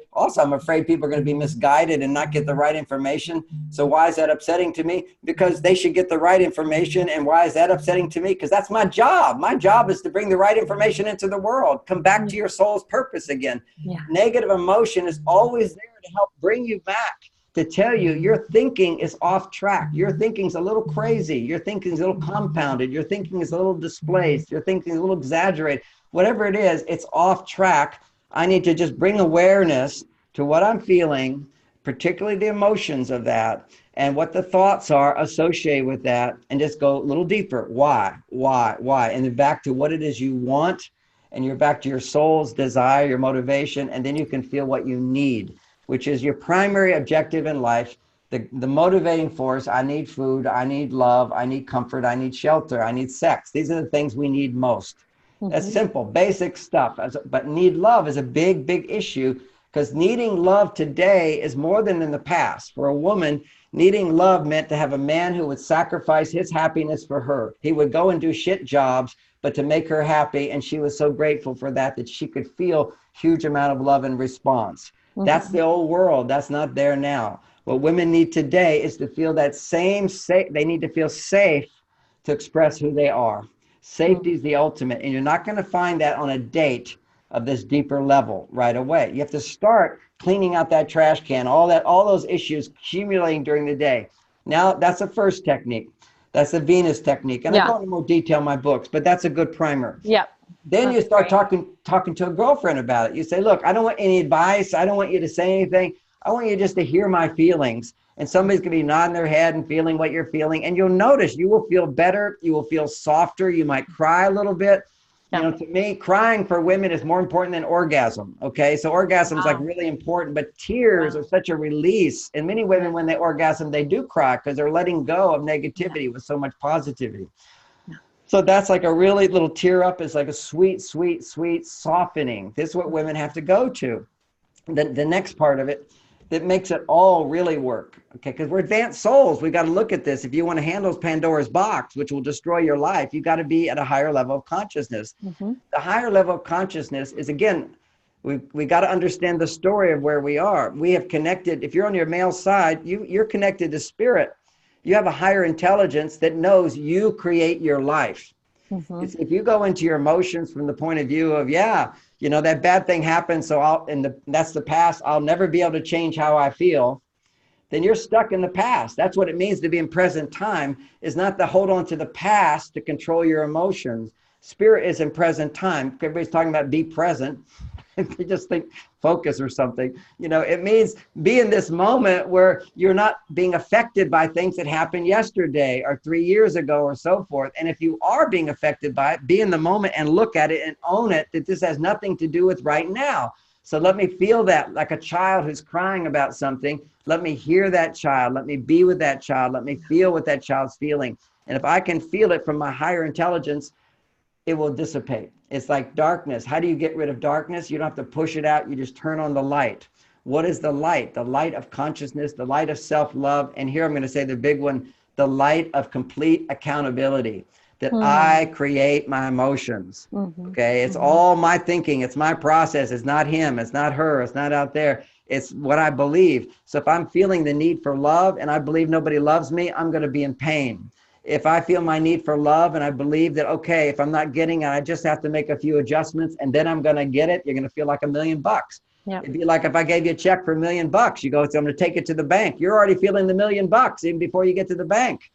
people are going to be misguided and not get the right information. So why is that upsetting to me? Because they should get the right information. And why is that upsetting to me? Because that's my job. My job is to bring the right information into the world. Come back to your soul's purpose again. Yeah. Negative emotion is always there to help bring you back, to tell you your thinking is off track. Your thinking's a little crazy. Your thinking's a little compounded. Your thinking is a little displaced. Your thinking is a little exaggerated. Whatever it is, it's off track. I need to just bring awareness to what I'm feeling, particularly the emotions of that, and what the thoughts are associated with that, and just go a little deeper. Why? And then back to what it is you want, and you're back to your soul's desire, your motivation, and then you can feel what you need, which is your primary objective in life, the motivating force. I need food, I need love, I need comfort, I need shelter, I need sex. These are the things we need most. That's simple, basic stuff. But need love is a big, big issue, because needing love today is more than in the past. For a woman, needing love meant to have a man who would sacrifice his happiness for her. He would go and do shit jobs, but to make her happy. And she was so grateful for that, that she could feel huge amount of love and response. That's the old world. That's not there now. What women need today is to feel that same safe. They need to feel safe to express who they are. Safety is the ultimate, and you're not going to find that on a date of this deeper level right away. You have to start cleaning out that trash can, all those issues accumulating during the day. Now, that's the first technique. That's the Venus technique. And I go into more detail in my books, but that's a good primer. Yep. Then you start talking to a girlfriend about it. You say, look, I don't want any advice. I don't want you to say anything. I want you just to hear my feelings. And somebody's going to be nodding their head and feeling what you're feeling. And you'll notice you will feel better. You will feel softer. You might cry a little bit. Yeah. You know, to me, crying for women is more important than orgasm. Okay. So orgasm is like really important, but tears are such a release. And many women, when they orgasm, they do cry because they're letting go of negativity with so much positivity. Yeah. So that's like a really little tear up is like a sweet, sweet, sweet softening. This is what women have to go to. The next part of it that makes it all really work. Okay, because we're advanced souls. We got to look at this. If you want to handle Pandora's box, which will destroy your life, you got to be at a higher level of consciousness. The higher level of consciousness is, again, We got to understand the story of where we are. We have connected. If you're on your male side, you're connected to spirit. You have a higher intelligence that knows you create your life. Mm-hmm. If you go into your emotions from the point of view of, yeah, you know, that bad thing happened, so that's the past. I'll never be able to change how I feel. Then you're stuck in the past. That's what it means to be in present time, is not to hold on to the past to control your emotions. Spirit is in present time. Everybody's talking about be present. They just think focus or something. You know, it means be in this moment where you're not being affected by things that happened yesterday or 3 years ago or so forth. And if you are being affected by it, be in the moment and look at it and own it, that this has nothing to do with right now. So let me feel that, like a child who's crying about something. Let me hear that child. Let me be with that child. Let me feel what that child's feeling. And if I can feel it from my higher intelligence, it will dissipate. It's like darkness. How do you get rid of darkness? You don't have to push it out. You just turn on the light. What is the light? The light of consciousness, the light of self-love. And here I'm going to say the big one, the light of complete accountability, that I create my emotions. Okay. It's all my thinking. It's my process. It's not him. It's not her. It's not out there. It's what I believe. So if I'm feeling the need for love and I believe nobody loves me, I'm going to be in pain. If I feel my need for love and I believe that, okay, if I'm not getting it, I just have to make a few adjustments and then I'm going to get it, you're going to feel like $1,000,000. Yep. It'd be like if I gave you a check for $1,000,000, you go, so I'm going to take it to the bank. You're already feeling the $1,000,000 even before you get to the bank,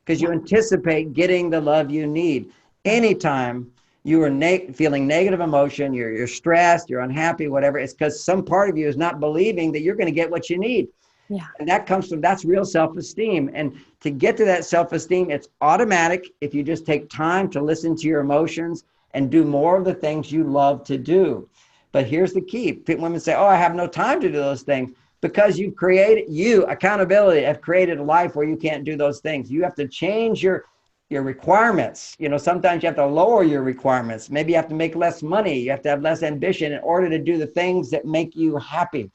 because you anticipate getting the love you need. Anytime you are feeling negative emotion, you're stressed, you're unhappy, whatever, it's because some part of you is not believing that you're going to get what you need. Yeah. And that's real self-esteem. And to get to that self-esteem, it's automatic if you just take time to listen to your emotions and do more of the things you love to do. But here's the key. Women say, oh, I have no time to do those things, because accountability, have created a life where you can't do those things. You have to change your requirements. You know, sometimes you have to lower your requirements. Maybe you have to make less money. You have to have less ambition in order to do the things that make you happy.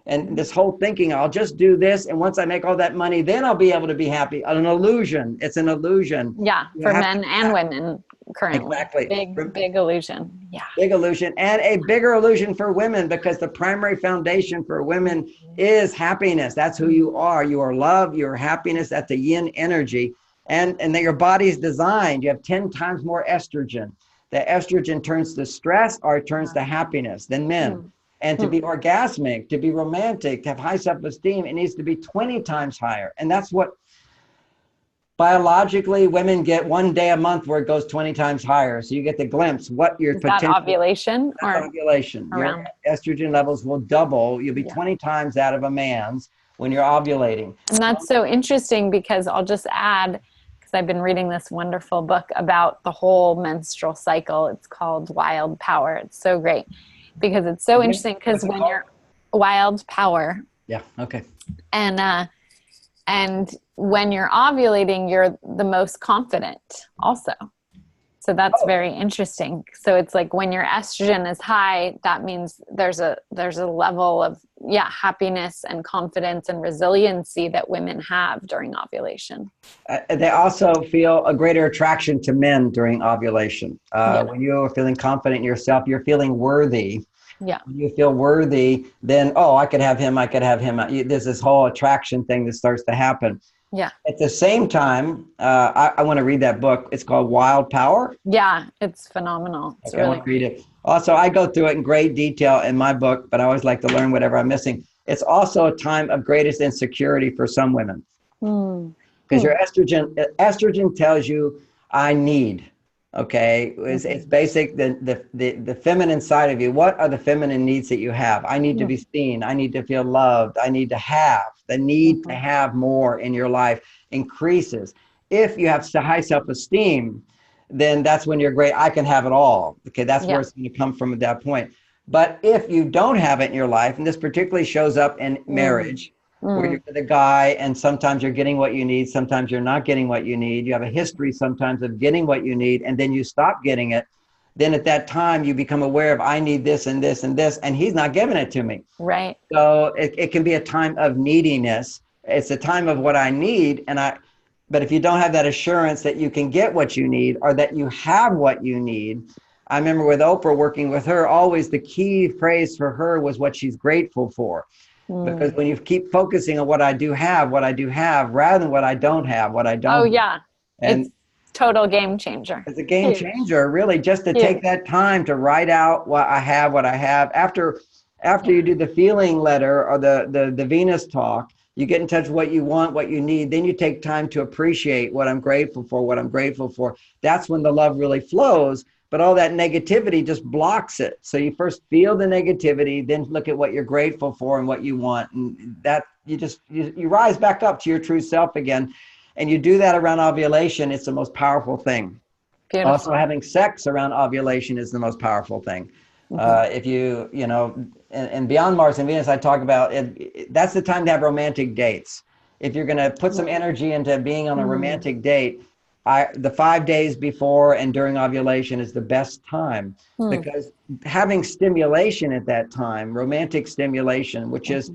And this whole thinking, I'll just do this, and once I make all that money, then I'll be able to be happy. An illusion. It's an illusion. Yeah, for men and women currently. Exactly. Big illusion. Yeah. Big illusion, and a bigger illusion for women, because the primary foundation for women is happiness. That's who you are. You are love, you are happiness. That's a yin energy. And that your body is designed. You have 10 times more estrogen. The estrogen turns to stress or it turns to happiness than men. And to be orgasmic, to be romantic, to have high self-esteem, it needs to be 20 times higher. And that's what biologically women get 1 day a month where it goes 20 times higher. So you get the glimpse what your potential. That ovulation? Or ovulation. Your estrogen levels will double. You'll be 20 times out of a man's when you're ovulating. And that's so interesting, because I'll just add, because I've been reading this wonderful book about the whole menstrual cycle. It's called Wild Power. It's so great. Because it's so interesting, because when you're Wild Power. Yeah. Okay. And when you're ovulating, you're the most confident also. So that's very interesting. So it's like when your estrogen is high, that means there's a level of happiness and confidence and resiliency that women have during ovulation. They also feel a greater attraction to men during ovulation. When you're feeling confident in yourself, you're feeling worthy. Yeah. When you feel worthy, then, oh, I could have him. I could have him. There's this whole attraction thing that starts to happen. Yeah. At the same time, I want to read that book. It's called Wild Power. Yeah, it's phenomenal. It's I want to read it. Also, I go through it in great detail in my book, but I always like to learn whatever I'm missing. It's also a time of greatest insecurity for some women. Because your estrogen tells you, I need. Okay, it's basic. The feminine side of you. What are the feminine needs that you have? I need to be seen. I need to feel loved. I need to have. The need to have more in your life increases. If you have high self-esteem, then that's when you're great. I can have it all. Okay, that's where it's going to come from at that point. But if you don't have it in your life, and this particularly shows up in marriage, where you're with a guy and sometimes you're getting what you need, sometimes you're not getting what you need. You have a history sometimes of getting what you need, and then you stop getting it. Then at that time you become aware of, I need this and this and this, and he's not giving it to me. Right. So it can be a time of neediness. It's a time of what I need. But if you don't have that assurance that you can get what you need, or that you have what you need, I remember with Oprah working with her, always the key phrase for her was what she's grateful for. Because Mm. when you keep focusing on what I do have, rather than what I don't have, what I Oh don't have. yeah. And It's total game changer. it's a game Huge. changer, really, just to take Huge. that time to write out what I have. After you do the feeling letter or the Venus talk, you get in touch with what you want, what you need. Then you take time to appreciate what I'm grateful for, what I'm grateful for. That's when the love really flows. But all that negativity just blocks it. So you first feel the negativity, then look at what you're grateful for and what you want. And that you rise back up to your true self again. And you do that around ovulation. It's the most powerful thing. Also, Beautiful. having sex around ovulation is the most powerful thing. Hmm. If and beyond Mars and Venus, I talk about it. That's the time to have romantic dates. If you're going to put some energy into being on a Mm. romantic date, the 5 days before and during ovulation is the best time Mm. because having stimulation at that time, romantic stimulation, which is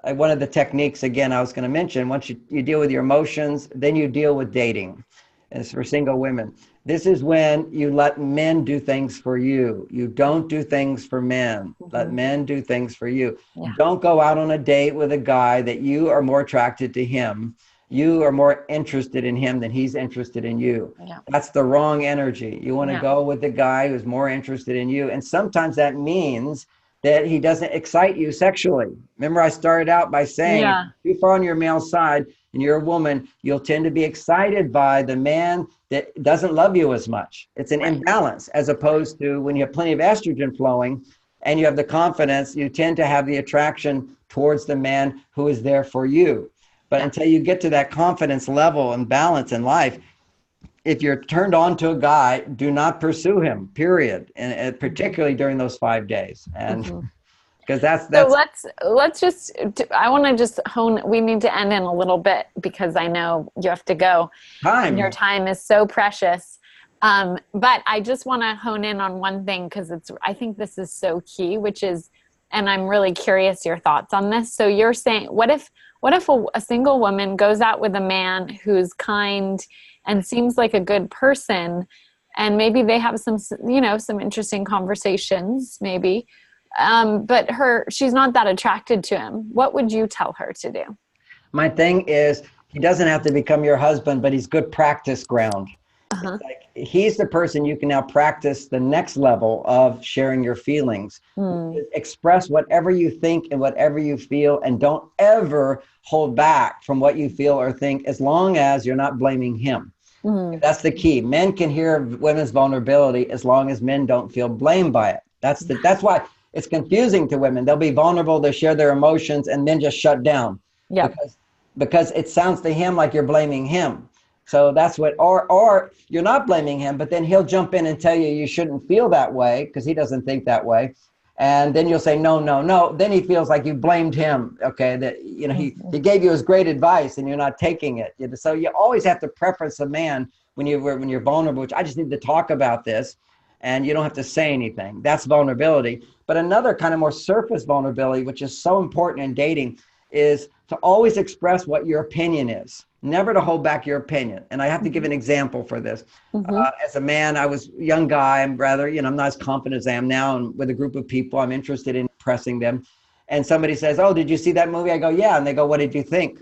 Hmm. one of the techniques, again, I was going to mention, once you deal with your emotions, then you deal with dating. As for single women, this is when you let men do things for you. You don't do things for men. Let Hmm. men do things for you. Yeah. Don't go out on a date with a guy that you are more attracted to him. You are more interested in him than he's interested in you. Yeah. That's the wrong energy. You want to Yeah. go with the guy who's more interested in you. And sometimes that means that he doesn't excite you sexually. Remember, I started out by saying if Yeah. you're too far on your male side and you're a woman, you'll tend to be excited by the man that doesn't love you as much. It's an Right. imbalance as opposed to when you have plenty of estrogen flowing and you have the confidence, you tend to have the attraction towards the man who is there for you. But Yeah. until you get to that confidence level and balance in life, if you're turned on to a guy, do not pursue him, period. And Hmm. particularly during those 5 days. And Hmm. because So that's let's just I want to just hone we need to end in a little bit because I know you have to go and your time. time is so precious. But I just want to hone in on one thing because it's I think this is so key, which is and I'm really curious your thoughts on this. So you're saying what if a single woman goes out with a man who's kind and seems like a good person and maybe they have some some interesting conversations maybe but she's not that attracted to him. What would you tell her to do? My thing is, he doesn't have to become your husband, but he's good practice ground. Uh-huh. It's like he's the person you can now practice the next level of sharing your feelings. Mm, Express whatever you think and whatever you feel, and don't ever hold back from what you feel or think as long as you're not blaming him. mm, That's the key. Men can hear women's vulnerability as long as men don't feel blamed by it. That's why it's confusing to women. They'll be vulnerable, they share their emotions, and then just shut down yep. because because it sounds to him like you're blaming him. So that's what, or you're not blaming him, but then he'll jump in and tell you you shouldn't feel that way because he doesn't think that way. And then you'll say, no, no, no. Then he feels like you blamed him. Okay. That, Hmm. he gave you his great advice and you're not taking it. So you always have to preference a man when you're vulnerable, which I just need to talk about this and you don't have to say anything. That's vulnerability. But another kind of more surface vulnerability, which is so important in dating, is to always express what your opinion is, never to hold back your opinion. And I have to give Hmm. an example for this. Hmm. As a man, I was a young guy. I'm rather, I'm not as confident as I am now. And with a group of people, I'm interested in impressing them. And somebody says, "Oh, did you see that movie?" I go, "Yeah." And they go, "What did you think?"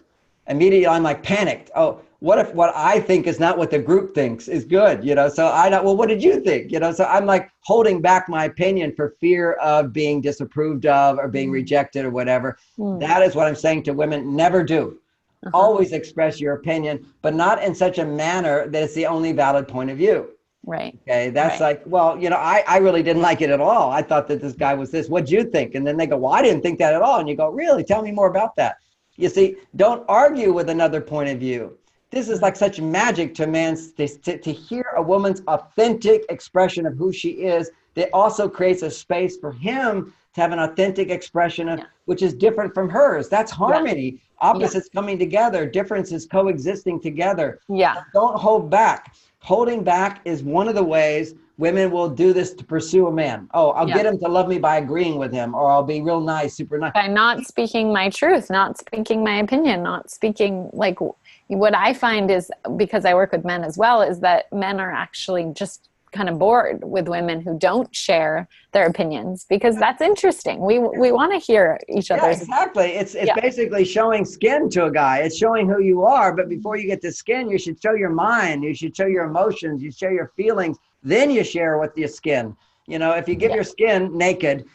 Immediately, I'm like panicked. Oh, what if what I think is not what the group thinks is good? So I don't, well, what did you think? So I'm like holding back my opinion for fear of being disapproved of or being Mm, rejected or whatever. mm, That is what I'm saying to women. Never do. uh-huh. Always express your opinion, but not in such a manner that it's the only valid point of view. Right. Okay, that's Right. like, well, I really didn't like it at all. I thought that this guy was this. What'd you think? And then they go, well, I didn't think that at all. And you go, really? Tell me more about that. You see, don't argue with another point of view. This is like such magic to man to hear a woman's authentic expression of who she is. That also creates a space for him to have an authentic expression of Yeah. which is different from hers. That's Yeah. harmony. Yeah. Opposites coming together, differences coexisting together. So Yeah. don't hold back. Holding back is one of the ways women will do this to pursue a man. Oh, I'll Yeah. get him to love me by agreeing with him, or I'll be real nice, super nice. By not speaking my truth, not speaking my opinion, not speaking what I find is because I work with men as well, is that men are actually just kind of bored with women who don't share their opinions, because that's interesting. We want to hear each Yeah, other's. exactly. It's Yeah. basically showing skin to a guy. It's showing who you are. But before you get to skin, you should show your mind. You should show your emotions. You show your feelings. Then you share with your skin. You know, if you give your skin naked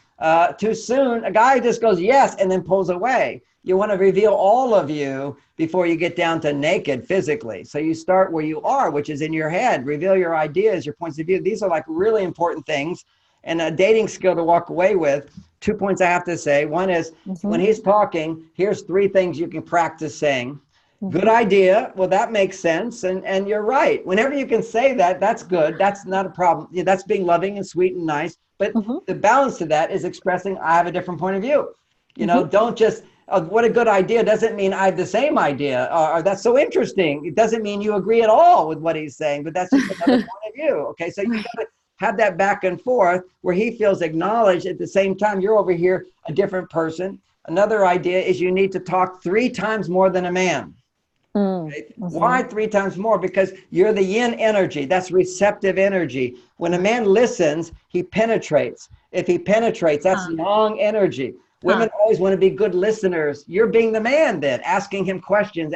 too soon, a guy just goes yes and then pulls away. You want to reveal all of you before you get down to naked physically. So you start where you are, which is in your head. Reveal your ideas, your points of view. These are like really important things. And a dating skill to walk away with. 2 points I have to say. One is when he's talking, here's 3 things you can practice saying. Good idea. Well, that makes sense. And you're right. Whenever you can say that, that's good. That's not a problem. Yeah, that's being loving and sweet and nice. But the balance to that is expressing, I have a different point of view. You know, don't just, what a good idea doesn't mean I have the same idea, or that's so interesting. It doesn't mean you agree at all with what he's saying, but that's just another point of view. Okay, so you got to have that back and forth where he feels acknowledged. At the same time, you're over here a different person. Another idea is you need to talk 3 times more than a man. Okay? Why 3 times more? Because you're the yin energy. That's receptive energy. When a man listens, he penetrates. If he penetrates, that's yang energy. Women always want to be good listeners. You're being the man then, asking him questions.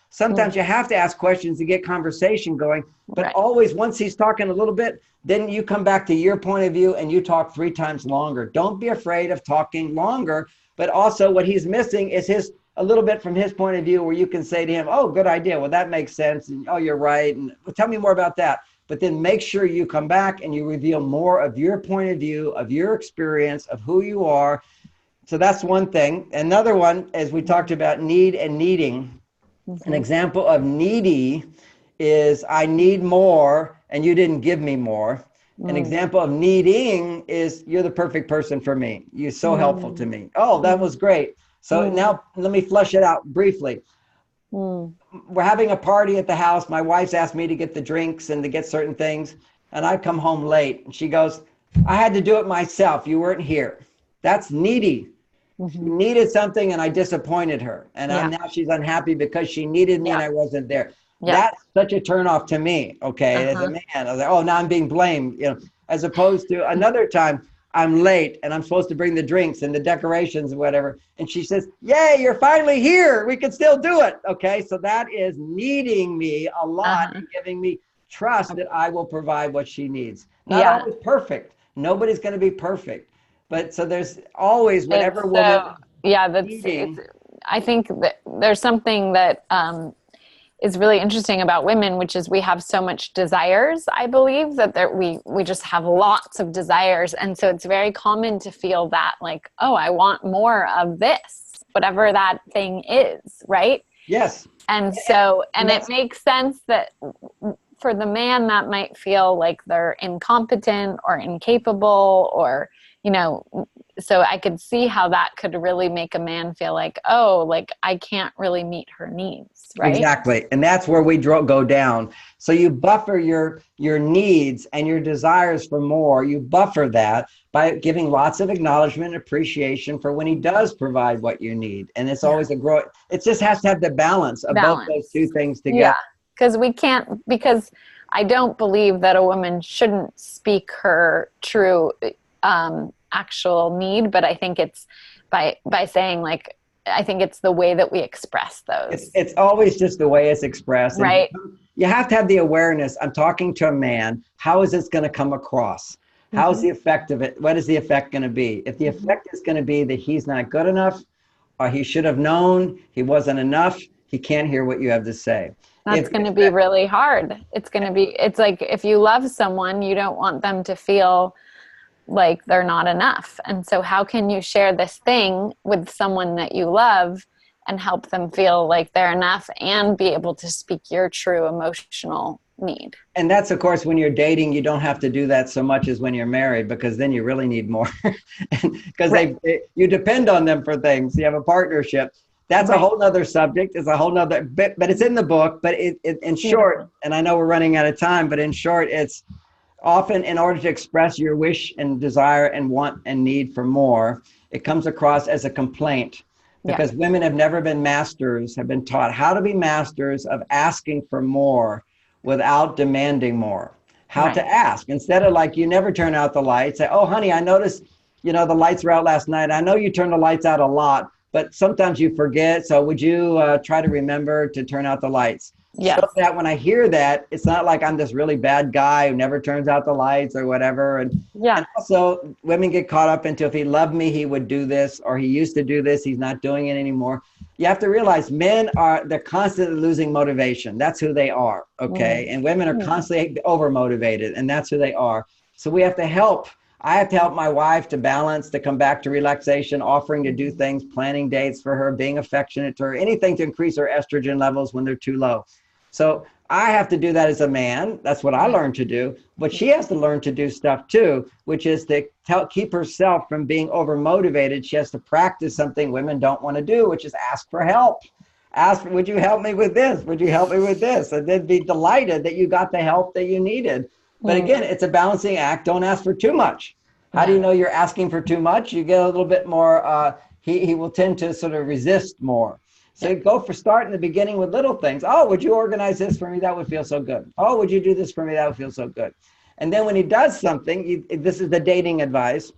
Sometimes you have to ask questions to get conversation going, but always once he's talking a little bit, then you come back to your point of view and you talk 3 times longer. Don't be afraid of talking longer, but also what he's missing is a little bit from his point of view where you can say to him, oh, good idea. Well, that makes sense. And oh, you're right. And well, tell me more about that. But then make sure you come back and you reveal more of your point of view, of your experience, of who you are. So that's one thing. Another one, as we talked about need and needing, an example of needy is I need more and you didn't give me more. An example of needing is you're the perfect person for me. You're so helpful to me. Oh, that was great. So now let me flush it out briefly. We're having a party at the house. My wife's asked me to get the drinks and to get certain things. And I come home late. And she goes, I had to do it myself. You weren't here. That's needy. She needed something and I disappointed her. And now she's unhappy because she needed me and I wasn't there. That's such a turnoff to me. Okay. As a man, I was like, oh, now I'm being blamed, you know, as opposed to another time I'm late and I'm supposed to bring the drinks and the decorations and whatever. And she says, yay, you're finally here. We can still do it. Okay. So that is needing me a lot and giving me trust that I will provide what she needs. Not always perfect. Nobody's going to be perfect. But so there's always whatever woman needing. I think that there's something that is really interesting about women, which is we have so much desires. I believe that we just have lots of desires. And so it's very common to feel that like, oh, I want more of this, whatever that thing is, right? Yes. And so, and it makes sense that for the man that might feel like they're incompetent or incapable or, you know, so I could see how that could really make a man feel like, oh, like I can't really meet her needs, right? Exactly. And that's where we go down. So you buffer your needs and your desires for more. You buffer that by giving lots of acknowledgement and appreciation for when he does provide what you need. And it's always a growth. It just has to have the balance of both those 2 things together. Yeah, because I don't believe that a woman shouldn't speak her true actual need, but I think it's by saying like, I think it's the way that we express those. It's always just the way it's expressed. Right. And you have to have the awareness. I'm talking to a man. How is this going to come across? How is the effect of it? What is the effect going to be? If the effect is going to be that he's not good enough, or he should have known, he wasn't enough, he can't hear what you have to say. That's going to be really hard. It's like if you love someone, you don't want them to feel like they're not enough. And so how can you share this thing with someone that you love and help them feel like they're enough and be able to speak your true emotional need? And that's, of course, when you're dating, you don't have to do that so much as when you're married, because then you really need more because you depend on them for things. You have a partnership. That's a whole nother subject. It's a whole nother bit, but it's in the book. But in short, and I know we're running out of time, but in short, it's often in order to express your wish and desire and want and need for more, it comes across as a complaint because women have never been masters, have been taught how to be masters of asking for more without demanding more. how to Right. ask instead of like, you never turn out the lights. Say, oh, honey, I noticed, the lights were out last night. I know you turn the lights out a lot, but sometimes you forget. So would you try to remember to turn out the lights? So Yes. that when I hear that, it's not like I'm this really bad guy who never turns out the lights or whatever. And Yeah. also, women get caught up into, if he loved me, he would do this, or he used to do this, he's not doing it anymore. You have to realize they're constantly losing motivation. That's who they are. Okay. Mm. And women are Mm. constantly over motivated, and that's who they are. So we have to help. I have to help my wife to balance, to come back to relaxation, offering to do things, planning dates for her, being affectionate to her, anything to increase her estrogen levels when they're too low. So I have to do that as a man. That's what I Yeah. learned to do. But she has to learn to do stuff too, which is to keep herself from being over motivated. She has to practice something women don't want to do, which is ask for help. Ask, would you help me with this? Would you help me with this? And then be delighted that you got the help that you needed. But Mm. again, it's a balancing act. Don't ask for too much. How do Yeah. you know you're asking for too much? You get a little bit more, he will tend to sort of resist more. Yeah. So go for start in the beginning with little things. Oh, would you organize this for me? That would feel so good. Oh, would you do this for me? That would feel so good. And then when he does something, this is the dating advice.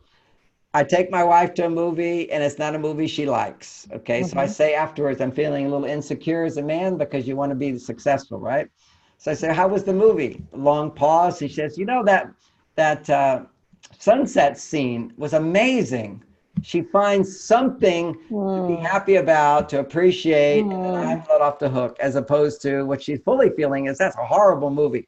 I take my wife to a movie and it's not a movie she likes. Okay. So I Mm-hmm. say afterwards, I'm feeling a little insecure as a man because you want to be successful, right? So I say, how was the movie? Long pause. He says, that sunset scene was amazing. She finds something to be Mm. happy about, to appreciate, and then Mm. I'm let off the hook, as opposed to what she's fully feeling is that's a horrible movie.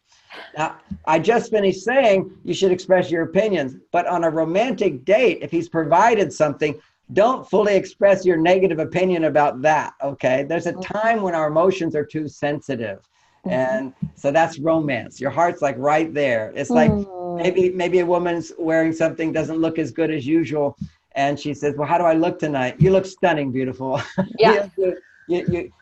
Now, I just finished saying you should express your opinions, but on a romantic date, if he's provided something, don't fully express your negative opinion about that. Okay. There's a time when our emotions are too sensitive. Mm-hmm. And so that's romance. Your heart's like right there. It's like Mm. maybe a woman's wearing something doesn't look as good as usual. And she says, well, how do I look tonight? You look stunning, beautiful. Yeah.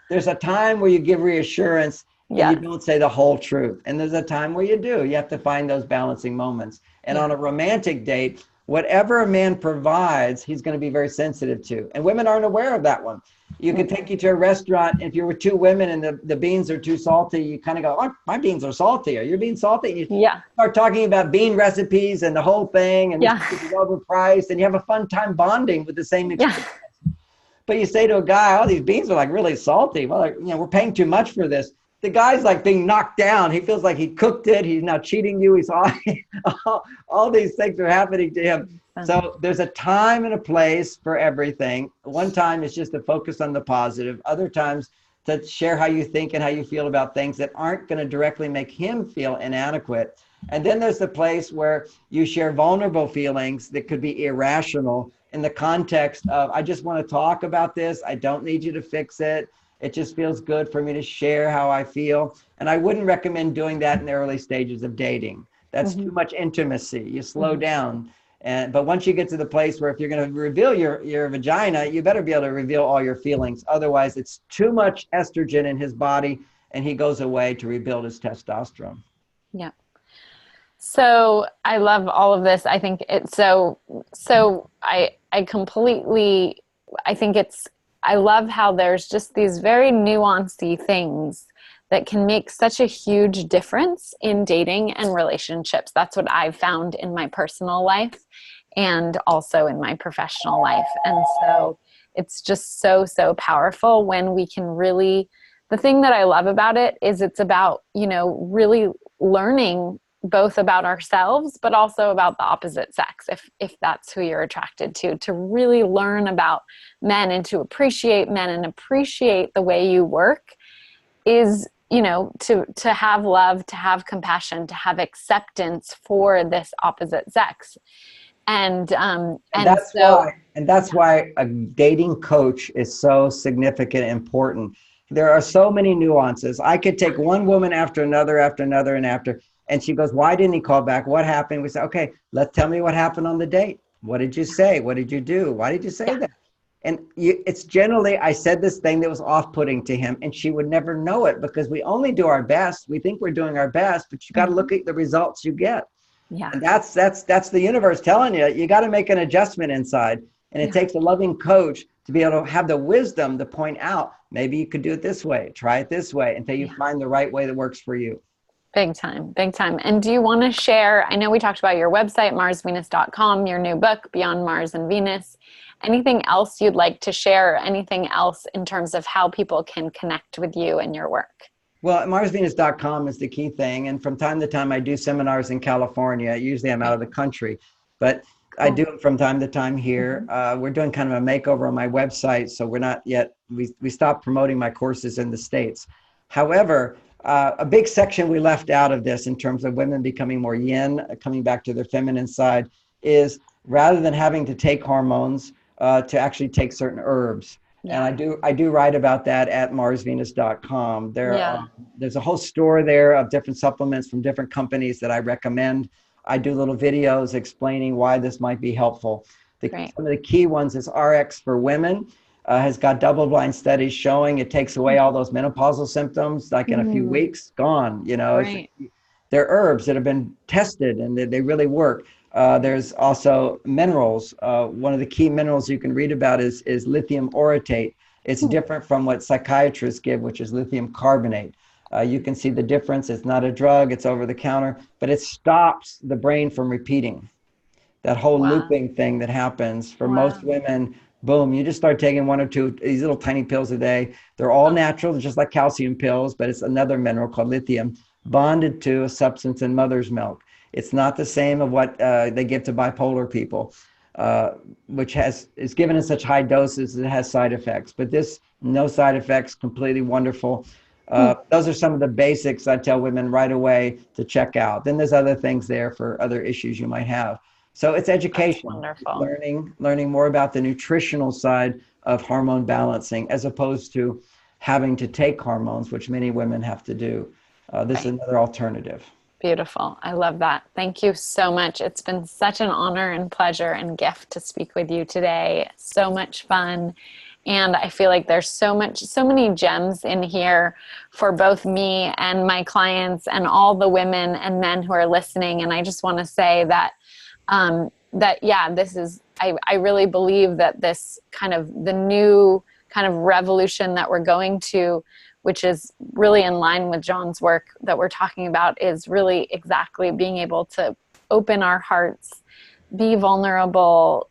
There's a time where you give reassurance and you Yes. don't say the whole truth. And there's a time where you do. You have to find those balancing moments. And Yeah. on a romantic date, whatever a man provides, he's going to be very sensitive to. And women aren't aware of that one. You could Mm. take you to a restaurant. If you were two women and the beans are too salty, you kind of go, oh, my beans are salty. Are your beans salty? And you Yeah. start talking about bean recipes and the whole thing. And this Yeah. place is overpriced. And you have a fun time bonding with the same Yeah. experience. But you say to a guy, oh, these beans are like really salty. Well, we're paying too much for this. The guy's like being knocked down. He feels like he cooked it. He's now cheating you. He's all these things are happening to him. So there's a time and a place for everything. One time is just to focus on the positive. Other times to share how you think and how you feel about things that aren't going to directly make him feel inadequate. And then there's the place where you share vulnerable feelings that could be irrational in the context of, I just want to talk about this. I don't need you to fix it. It just feels good for me to share how I feel. And I wouldn't recommend doing that in the early stages of dating. That's Mm-hmm. too much intimacy. You slow Mm-hmm. down. But once you get to the place where if you're going to reveal your vagina, you better be able to reveal all your feelings. Otherwise, it's too much estrogen in his body and he goes away to rebuild his testosterone. Yeah. So I love all of this. I think it's so I completely I think it's I love how there's just these very nuancy things that can make such a huge difference in dating and relationships. That's what I've found in my personal life and also in my professional life. And so it's just so powerful when we can really the thing that I love about it is it's about, really learning both about ourselves but also about the opposite sex if that's who you're attracted to really learn about men and to appreciate men and appreciate the way you work is to have love, to have compassion, to have acceptance for this opposite sex And and that's so why a dating coach is so significant and important. There are so many nuances. I could take one woman after another, and she goes, "Why didn't he call back? What happened?" We say, "Okay, tell me what happened on the date. What did you say? What did you do? Why did you say yeah that?" And it's generally, I said this thing that was off-putting to him, and she would never know it because we only do our best. We think we're doing our best, but you got to mm-hmm. look at the results you get. yeah And that's the universe telling you got to make an adjustment inside. And it yeah takes a loving coach to be able to have the wisdom to point out, maybe you could do it this way, try it this way until you yeah find the right way that works for you. Big time, big time. And do you want to share? I know we talked about your website, marsvenus.com, your new book, Beyond Mars and Venus. Anything else you'd like to share? Anything else in terms of how people can connect with you and your work? Well, marsvenus.com is the key thing. And from time to time, I do seminars in California. Usually I'm out of the country, but I Cool. do them from time to time here. Mhm. We're doing kind of a makeover on my website. So we're not yet, we stopped promoting my courses in the States. However, a big section we left out of this in terms of women becoming more yin, coming back to their feminine side, is rather than having to take hormones, to actually take certain herbs. And Yeah. I do write about that at marsvenus.com. Yeah. There's a whole store there of different supplements from different companies that I recommend. I do little videos explaining why this might be helpful. Great. Some of the key ones is RX for Women. Has got double-blind studies showing it takes away all those menopausal symptoms, like in a few Mm, weeks, gone. great. They're herbs that have been tested and they really work. There's also minerals. One of the key minerals you can read about is lithium orotate. It's Hmm. different from what psychiatrists give, which is lithium carbonate. You can see the difference. It's not a drug, it's over the counter, but it stops the brain from repeating. That whole Wow. looping thing that happens for most Wow. women, boom, you just start taking one or two these little tiny pills a day. They're all Oh, natural, just like calcium pills, but it's another mineral called lithium bonded to a substance in mother's milk. It's not the same of what they give to bipolar people, uh, which is given in such high doses that it has side effects. But this, no side effects, completely wonderful. hmm. Those are some of the basics I tell women right away to check out. Then there's other things there for other issues you might have. So it's That's education, wonderful. learning more about the nutritional side of hormone balancing, as opposed to having to take hormones, which many women have to do. This is Right. another alternative. Beautiful. I love that. Thank you so much. It's been such an honor and pleasure and gift to speak with you today. So much fun. And I feel like there's so many gems in here for both me and my clients and all the women and men who are listening. And I just want to say that, yeah, I really believe that this kind of the new kind of revolution that we're going to, which is really in line with John's work that we're talking about, is really exactly being able to open our hearts, be vulnerable,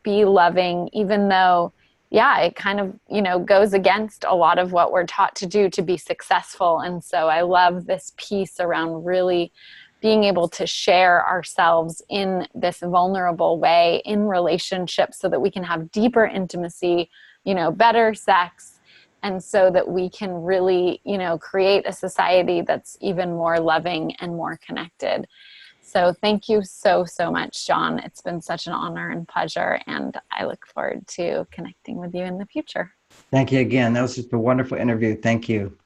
be loving, even though, yeah, it kind of, goes against a lot of what we're taught to do to be successful. And so I love this piece around really being able to share ourselves in this vulnerable way in relationships so that we can have deeper intimacy, better sex, and so that we can really, create a society that's even more loving and more connected. So thank you so, so much, John. It's been such an honor and pleasure, and I look forward to connecting with you in the future. Thank you again. That was just a wonderful interview. Thank you.